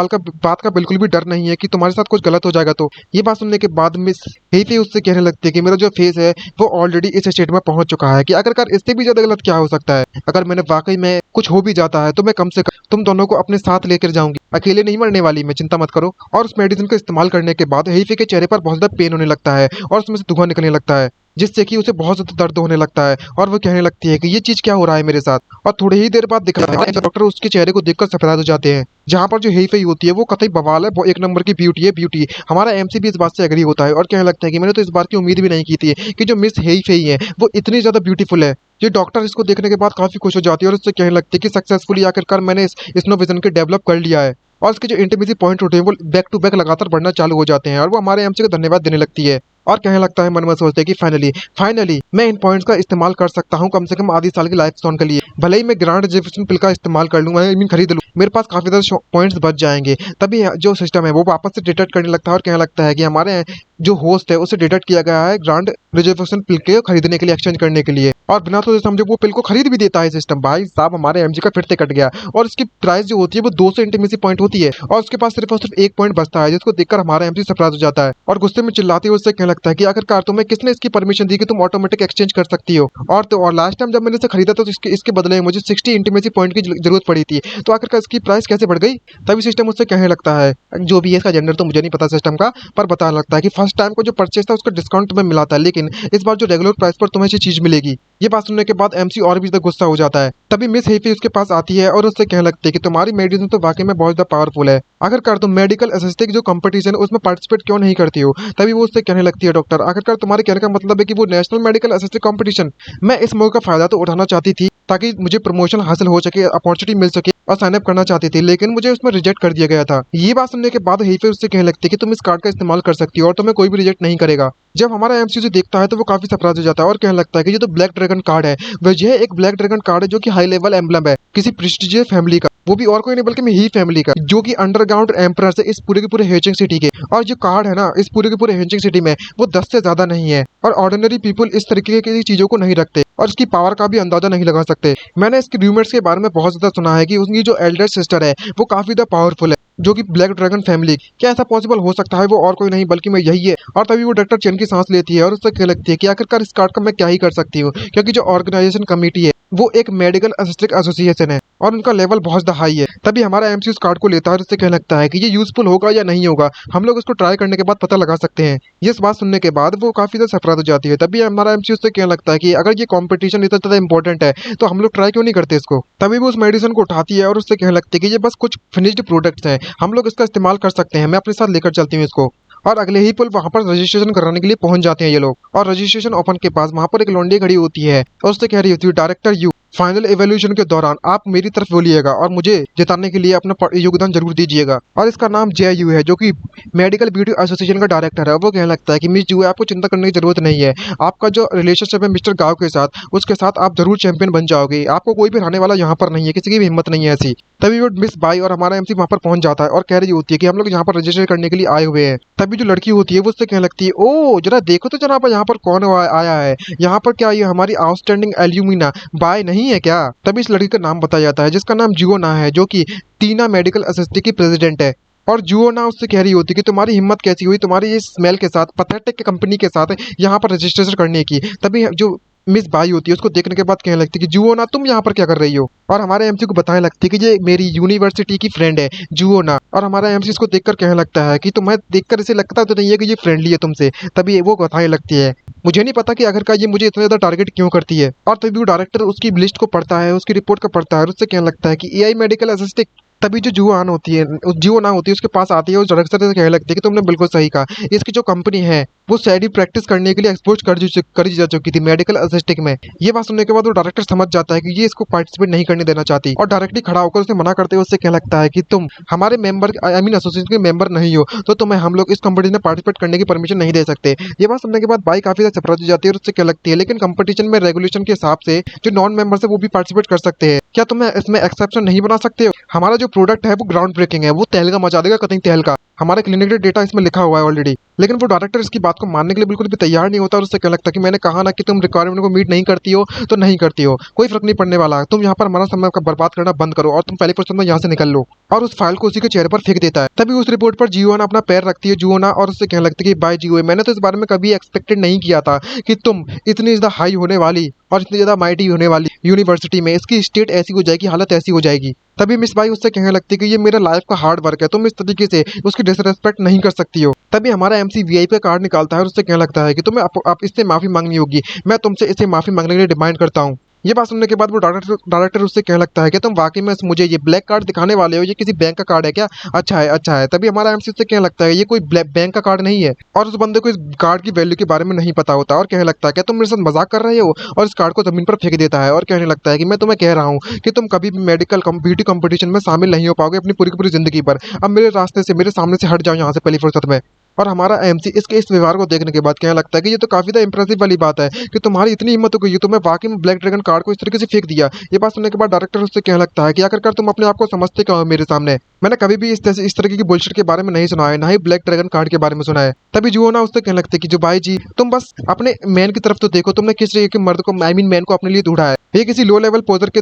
बात का बिल्कुल भी डर नहीं है कि तुम्हारे साथ कुछ गलत हो जाएगा। तो ये बात सुनने के बाद मिस हेईफी उससे कहने लगती है कि मेरा जो फेस है वो ऑलरेडी इस स्टेट में पहुंच चुका है कि अगर इससे भी ज्यादा गलत क्या हो सकता है, अगर मैंने वाकई में कुछ हो भी जाता है तो मैं कम से कम तुम दोनों को अपने साथ लेकर जाऊंगी, अकेले नहीं मरने वाली मैं, चिंता मत करो। और उस मेडिसिन का इस्तेमाल करने के बाद हेईफी के चेहरे पर बहुत ज्यादा पेन होने लगता है और उसमें से धुआं निकलने लगता है। जिससे कि उसे बहुत ज्यादा दर्द होने लगता है और वो कहने लगती है कि ये चीज क्या हो रहा है मेरे साथ। और थोड़ी ही देर बाद दिखता है डॉक्टर उसके चेहरे को देखकर सफेद हो जाते हैं। जहाँ पर जो हेई फेई होती है वो कतई बवाल है, वो एक नंबर की ब्यूटी है ब्यूटी। हमारा एमसी भी इस बात से एग्री होता है और कहने लगता है कि मैंने तो इस बात की उम्मीद भी नहीं की थी कि जो मिस हेई फेई है वो इतनी ज्यादा ब्यूटीफुल है। ये डॉक्टर इसको देखने के बाद काफी खुश हो जाती है और उससे कहने लगती है कि सक्सेसफुली आखिरकार मैंने इस स्नो विजन के डेवलप कर लिया है। और उसके जो इंटीमेसी पॉइंट होते हैं वो बैक टू बैक लगातार बढ़ना चालू हो जाते हैं और वो हमारे एमसी को धन्यवाद देने लगती है और कहने लगता है मन में सोचते हैं कि फाइनली मैं इन पॉइंट्स का इस्तेमाल कर सकता हूँ कम से कम आधी साल की लाइफ स्टोन के लिए। भले ही मैं ग्रांड जेफरसन पिल का इस्तेमाल कर लूंगा, आई मीन खरीद लूँ, मेरे पास काफी ज्यादा पॉइंट्स बच जाएंगे। तभी जो सिस्टम है वो वापस से डिटेक्ट करने लगता है और कहने लगता है कि हमारे जो होस्ट है उसे डिटेक्ट किया गया है ग्रांड रिजर्वेशन पिल के खरीदने के लिए, एक्सचेंज करने के लिए। और बिना सोचे समझे वो पिल को खरीद भी देता है सिस्टम। भाई साहब हमारे एमजी का फिर से कट गया और इसकी प्राइस जो होती है वो 200 इंटीमेसी पॉइंट होती है और उसके पास सिर्फ और सिर्फ एक पॉइंट बचता है, जिसको देखकर हमारा एमजी सरप्राइज हो जाता है और गुस्से में चिल्लाते हुए उससे कहने लगता है कि आखिरकार तुम्हें किसने इसकी परमिशन दी कि तुम ऑटोमेटिक एक्सचेंज कर सकती हो। और लास्ट टाइम जब मैंने इसे खरीदा तो इसके बदले में मुझे 60 इंटीमेसी पॉइंट की जरूरत पड़ी थी, तो आखिरकार इसकी प्राइस कैसे बढ़ गई। तभी सिस्टम उससे कहने लगता है, जो भी है इसका जेंडर तो मुझे नहीं पता सिस्टम का, पर बताने लगता है कि फर्स्ट टाइम को जो परचेस था उसका डिस्काउंट तुम्हें मिला था, लेकिन इस बार जो रेगुलर प्राइस पर तुम्हें ये चीज मिलेगी। ये बात सुनने के बाद एमसी और भी ज्यादा गुस्सा हो जाता है। तभी मिस हेफी उसके पास आती है और उससे कहने लगती है कि तुम्हारी मेडिसिन तो वाकई में बहुत ज्यादा पावरफुल है, आखिरकार तुम मेडिकल असिस्टेंट जो कंपटीशन है उसमें पार्टिसिपेट क्यों नहीं करती हो। तभी वो उससे कहने लगती है, डॉक्टर आखिरकार तुम्हारे कहने का मतलब है कि वो नेशनल मेडिकल असिस्टेंट कंपटीशन, मैं इस मौके का फायदा तो उठाना चाहती थी ताकि मुझे प्रमोशन हासिल हो सके, अपॉर्चुनिटी मिल सके और साइन अप करना चाहती थी, लेकिन मुझे उसमें रिजेक्ट कर दिया गया था। ये बात सुनने के बाद हेफी उससे कहने लगती है कि तुम इस कार्ड का इस्तेमाल कर सकती हो और तुम्हें कोई भी रिजेक्ट नहीं करेगा। जब हमारा एमसी उसे देखता है तो वो काफी सरप्राइज हो जाता है और कहने लगता है कि ये तो ब्लैक ड्रैगन कार्ड है। वह एक ब्लैक ड्रैगन कार्ड है जो कि हाई लेवल एम्बलम है किसी प्रेस्टिजियस फैमिली का, वो भी और कोई नहीं बल्कि ही फैमिली का, जो कि अंडरग्राउंड एम्परर से इस पूरे के पूरे हेचिंग सिटी के। और जो कार्ड है ना इस पूरे के पूरे हेचिंग सिटी में वो 10 से ज्यादा नहीं है और ऑर्डिनरी पीपल इस तरीके की चीजों को नहीं रखते और इसकी पावर का भी अंदाजा नहीं लगा सकते। मैंने इसके रूमर्स के बारे में बहुत ज्यादा सुना है कि उनकी जो एल्डर सिस्टर है वो काफी ज्यादा पावरफुल है, जो कि ब्लैक ड्रैगन फैमिली। क्या ऐसा पॉसिबल हो सकता है? वो और कोई नहीं बल्कि मैं यही है। और तभी वो डॉक्टर चेन की सांस लेती है और उससे कहने लगती है कि आखिरकार इस कार्ड का मैं क्या ही कर सकती हूँ, क्योंकि जो ऑर्गेनाइजेशन कमेटी है वो एक मेडिकल असिस्टेंट एसोसिएशन है और उनका लेवल बहुत ज्यादा हाई है। तभी हमारा एमसी उस कार्ड को लेता है और उससे कहने लगता है कि ये यूजफुल होगा या नहीं होगा, हम लोग इसको ट्राई करने के बाद पता लगा सकते हैं। ये बात सुनने के बाद वो काफी ज्यादा सरप्राइज हो जाती है। तभी हमारा एमसी उससे कहने लगता है कि अगर ये कॉम्पिटिशन इतना ज्यादा इंपॉर्टेंट है तो हम लोग ट्राई क्यों नहीं करते इसको। तभी वो उस मेडिसिन को उठाती है और उससे कहने लगती है कि ये बस कुछ फिनिश्ड प्रोडक्ट्स हैं, हम लोग इसका इस्तेमाल कर सकते हैं, मैं अपने साथ लेकर चलती हूँ इसको। और अगले ही पल वहां पर रजिस्ट्रेशन कराने के लिए पहुंच जाते हैं ये लोग और रजिस्ट्रेशन ओपन के पास वहां पर एक लौंडी खड़ी होती है और उससे कह रही होती है, डायरेक्टर यू फाइनल एवोल्यूशन के दौरान आप मेरी तरफ बोलिएगा और मुझे जिताने के लिए अपना योगदान जरूर दीजिएगा। और इसका नाम JU है, जो कि मेडिकल ब्यूटी एसोसिएशन का डायरेक्टर है। वो कहने लगता है कि मिस जू आपको चिंता करने की जरूरत नहीं है, आपका जो रिलेशनशिप है मिस्टर गांव के साथ उसके साथ आप जरूर चैंपियन बन जाओगे, आपको कोई भी हराने वाला यहाँ पर नहीं है, किसी की भी हिम्मत नहीं है ऐसी। तभी वो मिस बाई और हमारा एमसी वहां पर पहुंच जाता है और कह रही होती है कि हम लोग यहाँ पर रजिस्टर करने के लिए आए हुए हैं। तभी जो लड़की होती है वो उससे कहने लगती है, ओ जरा देखो तो जनाब यहाँ पर कौन आया है, यहाँ पर क्या ये हमारी आउटस्टैंडिंग एल्यूमिना बाय नहीं है क्या। तभी इस लड़की का नाम बताया जाता है जिसका नाम जियोना है, जो कि टीना मेडिकल असिस्टेंट की प्रेसिडेंट है। और जियोना उससे कह रही होती है कि तुम्हारी हिम्मत कैसी हुई तुम्हारी इस स्मेल के साथ, पैथेटिक कंपनी के साथ यहाँ पर रजिस्ट्रेशन करने की। तभी जो मिस बाई होती है उसको देखने के बाद कहने लगती है कि जुओना तुम यहाँ पर क्या कर रही हो। और हमारे एमसी को बताने लगती है कि ये मेरी यूनिवर्सिटी की फ्रेंड है जुओना। और हमारा एमसी इसको देखकर कहने लगता है कि तुम्हें देखकर इसे लगता तो नहीं है कि ये फ्रेंडली है तुमसे। तभी वो बताने लगती है, मुझे नहीं पता कि आखिरकार ये मुझे इतना ज्यादा टारगेट क्यों करती है। और तभी वो डायरेक्टर उसकी लिस्ट को पढ़ता है, उसकी रिपोर्ट को पढ़ता है और उससे कहने लगता है कि AI मेडिकल असिस्टेंट। तभी जो जुआन होती है जियो ना होती है उसके पास आती है और डायरेक्टर से कहने लगती है कि तुमने बिल्कुल सही कहा, इसकी जो कंपनी है वो सैडी प्रैक्टिस करने के लिए एक्सपोज कर जा चुकी थी मेडिकल असिस्टेंट में। ये बात सुनने के बाद वो डायरेक्टर समझ जाता है कि ये इसको पार्टिसिपेट नहीं करने देना चाहती और डायरेक्टली खड़ा होकर उसे मना करते हुए उससे कहने लगता है कि तुम हमारे मेंबर आई मीन एसोसिएशन के मेंबर नहीं हो, तो तुम्हें हम लोग इस कंपटीशन में पार्टिसिपेट करने की परमिशन नहीं दे सकते। ये बात सुनने के बाद बाई काफी ज्यादा सरप्राइज हो जाती है और उससे क्या लगती है, लेकिन कंपटीशन में रेगुलेशन के हिसाब से जो नॉन मेंबर्स है वो भी पार्टिसिपेट कर सकते हैं, क्या तुम्हें इसमें एक्सेप्शन नहीं बना सकते हो। हमारा जो प्रोडक्ट है वो ग्राउंड ब्रेकिंग है, वो तहलका मचा देगा कतई तहलका, हमारे क्लिनिकल डेटा इसमें लिखा हुआ है ऑलरेडी। लेकिन वो डायरेक्टर इसकी बात को मानने के लिए बिल्कुल भी तैयार नहीं होता और उससे क्या लगता है कि मैंने कहा ना कि तुम रिक्वायरमेंट को मीट नहीं करती हो तो नहीं करती हो, कोई फर्क नहीं पड़ने वाला, तुम यहाँ पर हमारा समय का बर्बाद करना बंद करो और तुम पहले पर्सन में यहाँ से निकल लो। और उस फाइल को उसी के चेहरे पर फेंक देता है। तभी उस रिपोर्ट पर जियोना अपना पैर रखती है जुओना और उससे कहने लगती है कि बाय जियो, मैंने तो इस बारे में कभी एक्सपेक्टेड नहीं किया था कि तुम इतनी ज्यादा हाई होने वाली और इतनी ज्यादा माइटी होने वाली यूनिवर्सिटी में इसकी स्टेट ऐसी हो जाएगी, हालत ऐसी हो जाएगी। तभी मिस बाई उससे कहने लगती है कि ये मेरा लाइफ का हार्ड वर्क है, तुम इस तरीके से उसकी डिसरेस्पेक्ट नहीं कर सकती हो। तभी हमारा एमसी वीआईपी का कार्ड निकालता है और उससे कहने लगता है कि तुम्हें आप इससे माफी मांगनी होगी, मैं तुमसे इसे माफी मांगने के लिए डिमांड करता हूँ। ये बात सुनने के बाद वो डायरेक्टर उससे कहने लगता है कि तुम वाकई में मुझे ये ब्लैक कार्ड दिखाने वाले हो, ये किसी बैंक का कार्ड है क्या? अच्छा है, अच्छा है। तभी हमारा एमसी उससे कहने लगता है ये कोई बैंक का कार्ड नहीं है, और उस बंदे को इस कार्ड की वैल्यू के बारे में नहीं पता होता और कहने लगता है कि तुम मेरे साथ मजाक कर रहे हो, और इस कार्ड को जमीन पर फेंक देता है और कहने लगता है कि मैं तुम्हें कह रहा हूँ कि तुम कभी भी मेडिकल ब्यूटी कंपटीशन में शामिल नहीं हो पाओगे अपनी पूरी की पूरी जिंदगी पर। अब मेरे रास्ते से, मेरे सामने से हट जाओ यहाँ से पहली फुर्सत में। और हमारा एमसी इसके इस व्यवहार को देखने के बाद कहने लगता है कि ये तो काफी ज्यादा इंप्रेसिव वाली बात है कि तुम्हारी इतनी हिम्मत हो गई है, तुम्हें वाकई में ब्लैक ड्रैगन कार्ड को इस तरीके से फेंक दिया। ये बात सुनने के बाद डायरेक्टर उससे कहने लगता है कि आखिरकार तुम अपने आप को समझते क्या हो मेरे सामने? मैंने कभी भी इस तरह की बुलशिट के बारे में नहीं सुना है, ना ही ब्लैक ड्रैगन कार्ड के बारे में सुना है। तभी जो ना उससे कहने लगते हैं कि जो भाई जी, तुम बस अपने मैन की तरफ तो देखो, तुमने किस तरीके के मर्द को, आई मीन मैन को अपने लिए ढूंढा है। ये किसी लो लेवल पोजर के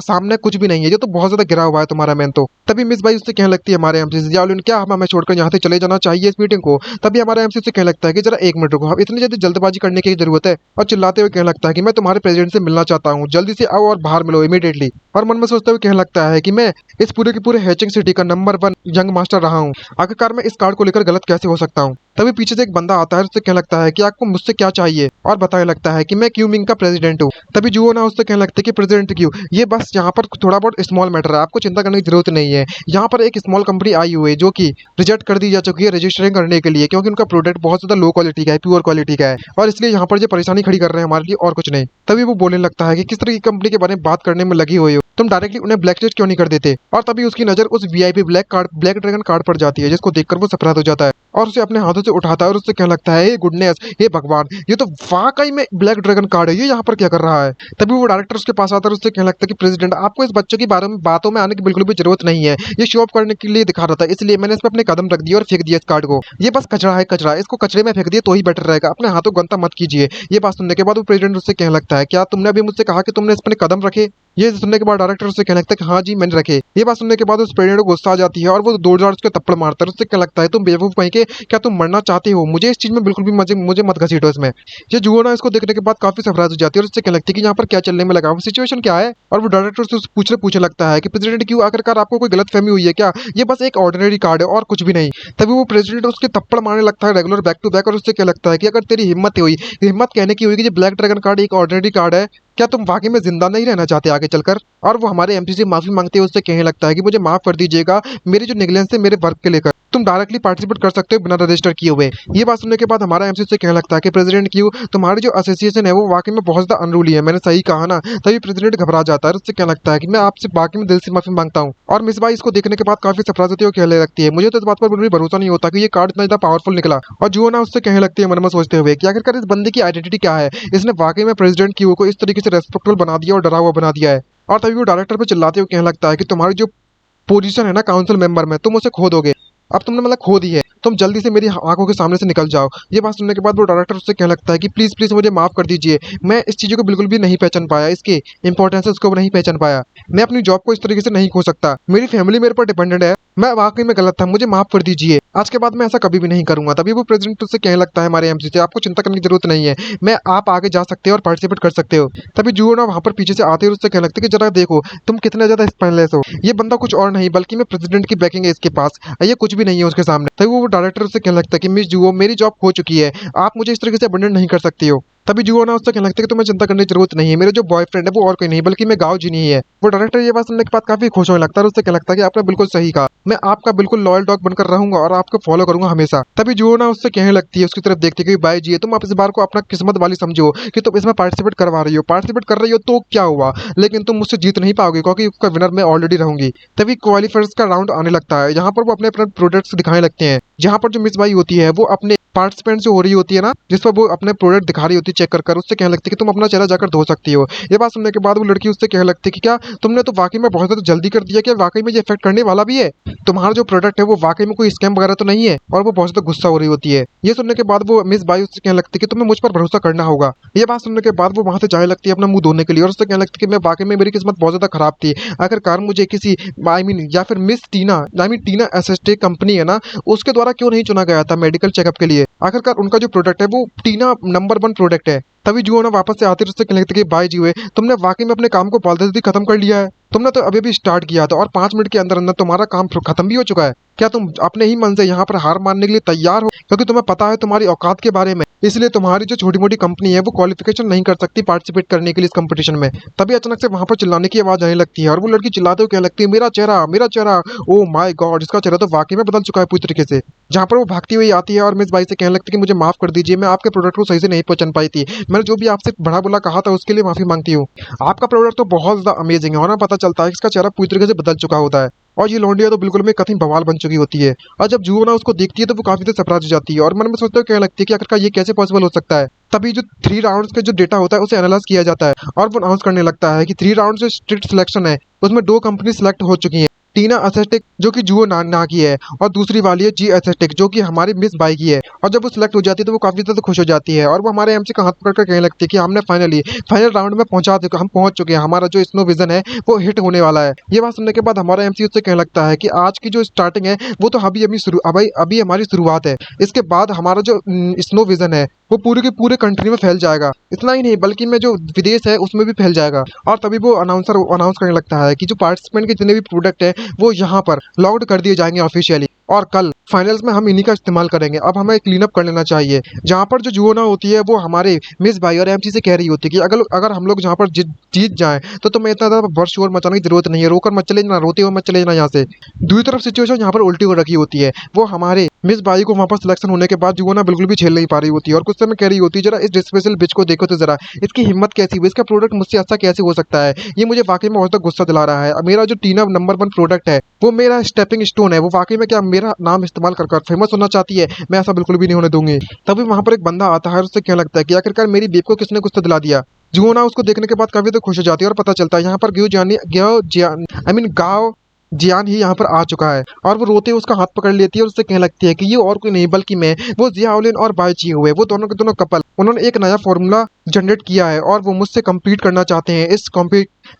सामने कुछ भी नहीं है, ये तो बहुत ज्यादा गिरा हुआ है तुम्हारा मैन तो। तभी मिस भाई उससे कहने लगती है हमारे एमसी से, जाओ क्या हमें छोड़कर यहाँ से चले जाना चाहिए इस मीटिंग को? तभी हमारा एमसी से कहने लगता है कि जरा एक मिनट रुको, अब इतनी जल्दी जल्दबाजी करने की जरूरत है? और चिल्लाते हुए कहने लगता है कि मैं तुम्हारे प्रेसिडेंट से मिलना चाहता हूँ, जल्दी से आओ और बाहर मिलो इमीडिएटली। और मन में सोचते हुए कहने लगता है कि मैं इस पूरे के पूरे हैचिंग सिटी का नंबर 1 यंग मास्टर रहा हूँ, आखिरकार मैं इस कार्ड को लेकर गलत कैसे हो सकता हूँ? तभी पीछे से एक बंदा आता है, उससे कहने लगता है कि आपको मुझसे क्या चाहिए, और बताने लगता है कि मैं क्यू मिंग का प्रेसिडेंट हूँ। तभी जुओ ना उससे कहने लगता है कि प्रेसिडेंट क्यू, ये बस यहाँ पर थोड़ा बहुत स्मॉल मैटर है, आपको चिंता करने की जरूरत नहीं है। यहाँ पर एक स्मॉल कंपनी आई हुई है जो कि रिजेक्ट कर दी जा चुकी है रजिस्टरिंग करने के लिए, क्योंकि उनका प्रोडक्ट बहुत ज्यादा लो क्वालिटी का है, प्योर क्वालिटी का है, और इसलिए यहाँ पर जो परेशानी खड़ी कर रहे हैं हमारे लिए, और कुछ नहीं। तभी वो बोलने लगता है कि किस तरह की कंपनी के बारे में बात करने में लगी हुई हो, तुम डायरेक्टली उन्हें ब्लैकलिस्ट क्यों नहीं कर देते? और तभी उसकी नजर उस वीआईपी ब्लैक ड्रैगन कार्ड पर जाती है, जिसको देखकर वो सफराद हो जाता है और उसे अपने हाथों से उठाता है और उससे कहने लगता है, हे गुडनेस, हे भगवान, ये तो वाकई में ब्लैक ड्रैगन कार्ड है, ये यहाँ पर क्या कर रहा है? तभी वो डायरेक्टर उसके पास आता है और उससे कहने लगता है कि प्रेसिडेंट, आपको इस बच्चे के बारे में बातों में आने की बिल्कुल भी जरूरत नहीं है, ये शो ऑफ करने के लिए दिखा रहा था, इसलिए मैंने इस पर अपने कदम रख दिया और फेंक दिया इस कार्ड को। ये बस कचरा है, कचरा, इसको कचरे में फेंक दिए तो ही बेटर रहेगा, अपने हाथों गंदा मत कीजिए। ये बात सुनने के बाद वो प्रेसिडेंट उससे कहने लगता है, क्या तुमने अभी मुझसे कहा कि तुमने इस पर कदम रखे? ये सुनने के बाद डायरेक्टर उससे कहने लगता है कि हाँ जी मैंने रखे। ये बात सुनने के बाद उस प्रेसिडेंट को गुस्सा आ जाती है और वो जोरदार उसके थप्पड़ मारता है। उससे क्या लगता है, तुम बेवकूफ कहीं के, क्या तुम मरना चाहते हो? मुझे इस चीज में बिल्कुल भी मुझे मत घसीटो इसमें। ये जुओ ना इसको देखने के बाद काफी सरप्राइज हो जाती है और उससे कहने लगती है कि यहाँ पर क्या चलने में लगा, वो सिचुएशन क्या है? और वो डायरेक्टर से पूछने लगता है कि प्रेसिडेंट क्यों, आखिरकार आपको कोई गलतफहमी हुई है क्या? ये बस एक ऑर्डिनरी कार्ड है और कुछ भी नहीं। तभी वो प्रेसिडेंट उसके थप्पड़ मारने लगता है रेगुलर बैक टू बैक और उससे क्या लगता है कि अगर तेरी हिम्मत हुई, हिम्मत कहने की हुई कि ब्लैक ड्रैगन कार्ड एक ऑर्डिनरी कार्ड है, क्या तुम वाकई में जिंदा नहीं रहना चाहते आगे चलकर? और वो हमारे एमसी से माफी मांगते हैं, उससे कहने लगता है कि मुझे माफ कर दीजिएगा मेरी जो निगलेंस है मेरे वर्क के लेकर, तुम डायरेक्टली पार्टिसिपेट कर सकते हो बिना रजिस्टर किए हुए। ये बात सुनने के बाद हमारा एमसी से कहने लगता है कि प्रेसिडेंट क्यों, तुम्हारी जो एसोसिएशन है वो वाकई में बहुत ज्यादा अनरूली है, मैंने सही कहा ना? तभी प्रेसिडेंट घबरा जाता है, उससे कहने लगता है कि मैं आपसे बाकी में दिल से माफी मांगता हूँ। और मिस बाई इसको देखने के बाद काफी सरप्राइज होती है और कहने लगती है, मुझे तो इस बात पर बिल्कुल भी भरोसा नहीं होता कि ये कार्ड इतना ज्यादा पावरफुल निकला। और जो ना उससे कहने लगती है मन में सोचते हुए कि आखिरकार इस बंदे की आइडेंटिटी क्या है, इसने वाकई में प्रेसिडेंट क्यू को इस तरीके से रेस्पेक्टफुल बना दिया और डरा हुआ बना दिया है। और तभी वो डायरेक्टर पे चिल्लाते हुए कहने लगता है कि तुम्हारी जो पोजीशन है ना काउंसिल मेंबर में, तुम उसे खो दोगे, अब तुमने मतलब खो दी है, तुम जल्दी से मेरी आंखों के सामने से निकल जाओ। ये बात सुनने के बाद वो डायरेक्टर उससे कहने लगता है कि प्लीज प्लीज मुझे माफ कर दीजिए, मैं इस चीजों को बिल्कुल भी नहीं पहचान पाया, इसके इंपॉर्टेंस उसको नहीं पहचान पाया, मैं अपनी जॉब को इस तरीके से नहीं खो सकता, मेरी फैमिली मेरे पर डिपेंडेंट है, मैं वाकई में गलत था, मुझे माफ कर दीजिए, आज के बाद मैं ऐसा कभी भी नहीं करूंगा। तभी वो प्रेसिडेंट उससे कहने लगता है हमारे एमसी से, आपको चिंता करने की जरूरत नहीं है, मैं आप आगे जा सकते हो और पार्टिसिपेट कर सकते हो। तभी जुओ ना वहां पर पीछे से आते हैं और उससे कहने लगते हैं कि जरा देखो तुम कितने ज्यादा स्पाइनलेस हो, ये बंदा कुछ और नहीं बल्कि मैं प्रेसिडेंट की बैकिंग है इसके पास, ये कुछ भी नहीं है उसके सामने। तभी वो डायरेक्टर उससे कहने लगता है कि मिस जुओ मेरी जॉब खो चुकी है, आप मुझे इस तरीके से अबंडन नहीं कर सकती हो। तभी जुओ ना उससे कहने लगता है कि तुम्हें चिंता करने की जरूरत नहीं है, मेरे जो बॉयफ्रेंड है वो और कोई नहीं बल्कि मैं गाओ जिनी ही है। वो डायरेक्टर ये बात सुनने के बाद काफी खुश होने लगता है और उससे कहने लगता है कि आपने बिल्कुल सही कहा, मैं आपका बिल्कुल लॉयल डॉग बनकर रहूंगा और आपको फॉलो करूंगा हमेशा। तभी जुओ ना उससे कहने लगती है उसकी तरफ देखते कि भाई जी तुम आप इस बार को अपना किस्मत वाली समझो कि तुम इसमें पार्टिसिपेट करवा रही हो, पार्टिसिपेट कर रही हो तो क्या हुआ, लेकिन तुम मुझसे जीत नहीं पाओगे क्योंकि उसका विनर मैं ऑलरेडी रहूंगी। तभी क्वालिफायर्स का राउंड आने लगता है, जहां पर वो अपने अपने प्रोडक्ट्स दिखाने लगते हैं, जहां पर जो मिस बाई होती है वो अपने पार्टिसिपेंट जो हो रही होती है ना, जिस पर वो अपने प्रोडक्ट दिखा रही होती है चेक कर उससे कहने लगती है कि तुम अपना चेहरा जाकर धो सकती हो। ये बात सुनने के बाद वो लड़की उससे कहने लगती है कि क्या तुमने तो वाकई में बहुत ज्यादा जल्दी कर दिया, क्या वाकई में ये इफेक्ट करने वाला भी है, तुम्हारा जो प्रोडक्ट है वो वाकई में कोई स्कैम वगैरह तो नहीं है? और वो बहुत ज्यादा गुस्सा हो रही होती है। ये सुनने के बाद वो मिस बाई उससे कहने लगती है कि तुम्हें मुझ पर भरोसा करना होगा। ये बात सुनने के बाद वो वहां से जाने लगती है अपना मुंह धोने के लिए और उससे कहने लगती है कि मैं वाकई में मेरी किस्मत बहुत ज्यादा खराब थी, आखिरकार मुझे किसी आई मीन या फिर miss Tina I mean Tina SST company है ना, उसके द्वारा द्वारा क्यों नहीं चुना गया था मेडिकल चेकअप के लिए। आखिरकार उनका जो प्रोडक्ट है वो टीना नंबर 1 प्रोडक्ट है। तभी जुओ ना वापस से आते उससे कहने लगते कि भाई जी तुमने वाकई में अपने काम को बहुत जल्दी खत्म कर लिया है। तुमने तो अभी स्टार्ट किया था और 5 मिनट के अंदर अंदर तुम्हारा काम खत्म भी हो चुका है। क्या तुम अपने ही मन से यहाँ पर हार मानने के लिए तैयार हो, क्योंकि तुम्हें पता है तुम्हारी औकात के बारे में, इसलिए तुम्हारी जो छोटी मोटी कंपनी है वो क्वालिफिकेशन नहीं कर सकती पार्टिसिपेट करने के लिए इस कंपटीशन में। तभी अचानक से वहां पर चिल्लाने की आवाज आने लगती है और वो लड़की चिल्लाते हुए कहने लगती है मेरा चेहरा मेरा चेहरा। ओ माय गॉड, इसका चेहरा तो वाकई में बदल चुका है पूरी तरीके से। जहाँ पर वो भागती हुई आती है और मिस बाई से कहने लगती है कि मुझे माफ कर दीजिए, मैं आपके प्रोडक्ट को सही से नहीं पहचान पाई थी। मैंने जो भी आपसे बड़ा बोला कहा था उसके लिए माफी मांगती हूँ। आपका प्रोडक्ट तो बहुत ज्यादा अमेजिंग है और पता चलता है इसका चेहरा पूरी तरीके से बदल चुका होता है और ये लौंडिया तो बिल्कुल में कहीं बवाल बन चुकी होती है। और जब जुओ ना उसको देखती है तो वो काफी देर सरप्राइज हो जाती है और मन में सोचते हुए कहने लगती है कि आखिरकार ये कैसे पॉसिबल हो सकता है। तभी जो 3 राउंड्स का जो डेटा होता है उसे एनालाइज किया जाता है और वो अनाउंस करने लगता है कि 3 राउंड जो स्ट्रिक्ट सिलेक्शन है उसमें 2 कंपनी सिलेक्ट हो चुकी है। टीना एस्थेटिक जो कि जुओ ना की है और दूसरी वाली है जी एस्थेटिक जो कि हमारी मिस बाई की है। और जब वो सिलेक्ट हो जाती है तो वो काफी ज्यादा खुश हो जाती है और वो हमारे एमसी का हाथ पकड़ कर कहने लगती है कि हमने फाइनली फाइनल राउंड में हम पहुंच चुके हैं, हमारा जो स्नो विजन है वो हिट होने वाला है। ये बात सुनने के बाद हमारा एमसी उससे कहने लगता है कि आज की जो स्टार्टिंग है वो तो अभी हमारी शुरुआत है। इसके बाद हमारा जो स्नो विजन है वो पूरे के पूरे कंट्री में फैल जाएगा। इतना ही नहीं बल्कि में जो विदेश है उसमें भी फैल जाएगा। और तभी वो अनाउंस करने लगता है कि जो पार्टिसिपेंट के जितने भी प्रोडक्ट है वो यहाँ पर लॉक्ड कर दिए जाएंगे ऑफिशियली और कल फाइनल्स में हम इन्हीं का इस्तेमाल करेंगे। अब हमें क्लीन अप कर लेना चाहिए। जहाँ पर जो जुओ ना होती है वो हमारे मिस बाई और एमसी से कह रही होती है कि अगर हम लोग जहाँ पर जीत जाएं तो तुम्हें इतना ज़्यादा बड़ शोर मचाने की जरूरत नहीं है, रोकर मत चले जाना, रोते हुए मत चले जाना यहाँ से। दूसरी तरफ सिचुएशन यहाँ पर उल्टी हो रखी होती है। वो हमारे मिस बाई को वहाँ पर सिलेक्शन होने के बाद जुओ ना बिल्कुल भी झेल नहीं पा रही होती है और कुछ समय कह रही होती है जरा इस डिस्पेशल बिच को देखो तो जरा इसकी हिम्मत कैसी हुई, इसका प्रोडक्ट मुझसे अच्छा कैसे हो सकता है। ये मुझे वाकई में बहुत तक गुस्सा दिला रहा है। मेरा जो टीना नंबर 1 प्रोडक्ट है वो मेरा स्टेपिंग स्टोन है, वो वाकई में क्या मेरा नाम इस्तेमाल कर फेमस होना चाहती है, मैं ऐसा बिल्कुल भी नहीं होने दूंगी। तभी वहां पर एक बंदा आता है और उससे क्या लगता है कि आखिरकार मेरी बेब को किसने कुछ तो दिला दिया। जुओ ना उसको देखने के बाद काफी तो खुश हो जाती है और पता चलता है यहाँ पर गाओ जियान ही यहाँ पर आ चुका है और वो रोते हुए उसका हाथ पकड़ लेती है और उससे कहने लगती है कि ये और कोई नहीं बल्कि मैं वो जियाओलिन और बाई जी हुए, वो दोनों के दोनों कपल, उन्होंने एक नया फॉर्मूला जनरेट किया है और वो मुझसे कम्पीट करना चाहते हैं इस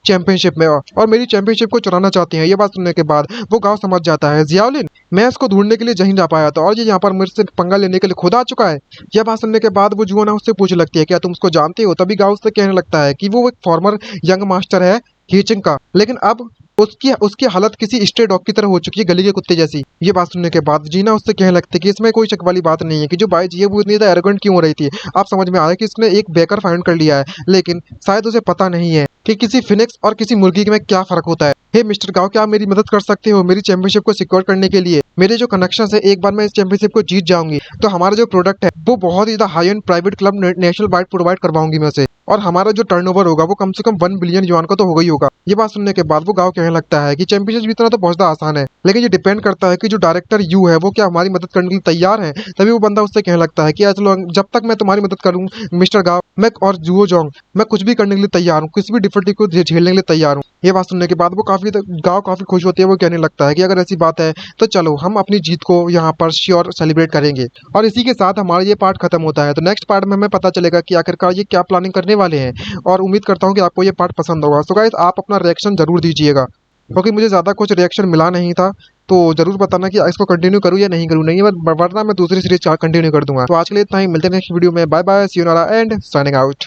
चैंपियनशिप में और मेरी चैंपियनशिप को चुराना चाहते हैं। ये बात सुनने के बाद वो गाँव समझ जाता है जियाओलिन मैं इसको ढूंढने के लिए जहीं जा पाया था और ये यहाँ पर मेरे से पंगा लेने के लिए खुद आ चुका है। यह बात सुनने के बाद वो जुओ ना उससे पूछने लगती है क्या तुम उसको जानते हो। तभी गाँव उससे कहने लगता है कि वो एक फॉर्मर यंग मास्टर है हीचिंग का, लेकिन अब उसकी हालत किसी स्ट्रे डॉग की तरह हो चुकी है, गली के कुत्ते जैसी। ये बात सुनने के बाद जीना उससे कहने लगती है कि इसमें कोई शक वाली बात नहीं है कि जो बाई जी है वो इतनी ज्यादा एरोगेंट क्यों हो रही थी। आप समझ में आया कि इसने एक बेकर फाइंड कर लिया है, लेकिन शायद उसे पता नहीं है कि किसी फिनिक्स और किसी मुर्गी में क्या फर्क होता है। हे मिस्टर गाओ, क्या आप मेरी मदद कर सकते हो मेरी चैंपियनशिप को सिक्योर करने के लिए। मेरे जो कनेक्शन है, एक बार मैं इस चैंपियनशिप को जीत जाऊंगी तो हमारा जो प्रोडक्ट है वो बहुत ही high end private club national wide provide करवाऊंगी मैं उसे, और हमारा जो टर्नओवर होगा वो कम से कम 1 बिलियन युआन का तो होगा ही होगा। ये बात सुनने के बाद वो गाँव कहने लगता है कि चैंपियनशिप जीतना तो बहुत आसान है, लेकिन ये डिपेंड करता है कि जो डायरेक्टर यू है वो क्या हमारी मदद करने के लिए तैयार है। तभी वो बंदा उससे कहने लगता है कि जब तक मैं तुम्हारी मदद करूँ मिस्टर गाँव, मैं और जुओ जोंग, मैं कुछ भी करने के लिए तैयार हूँ, किसी भी डिफिकल्टी को झेलने के लिए तैयार हूँ। ये बात सुनने के बाद वो गाँव काफी खुश होती है। वो कहने लगता है कि अगर ऐसी बात है तो चलो हम अपनी जीत को यहाँ पर श्योर सेलिब्रेट करेंगे। और इसी के साथ हमारा ये पार्ट खत्म होता है। तो नेक्स्ट पार्ट में हमें पता चलेगा कि आखिरकार ये क्या प्लानिंग करने वाले हैं, और उम्मीद करता हूँ कि आपको ये पार्ट पसंद होगा। सो गाइस, आप अपना रिएक्शन जरूर दीजिएगा, क्योंकि मुझे ज़्यादा कुछ रिएक्शन मिला नहीं था। तो जरूर बताना कि इसको कंटिन्यू करूँ या नहीं करूँ, नहीं वरना मैं दूसरी सीरीज कंटिन्यू कर दूंगा। तो आज के लिए इतना ही, मिलते हैं नेक्स्ट वीडियो में। बाय बाय, सी यू नारा एंड साइनिंग आउट।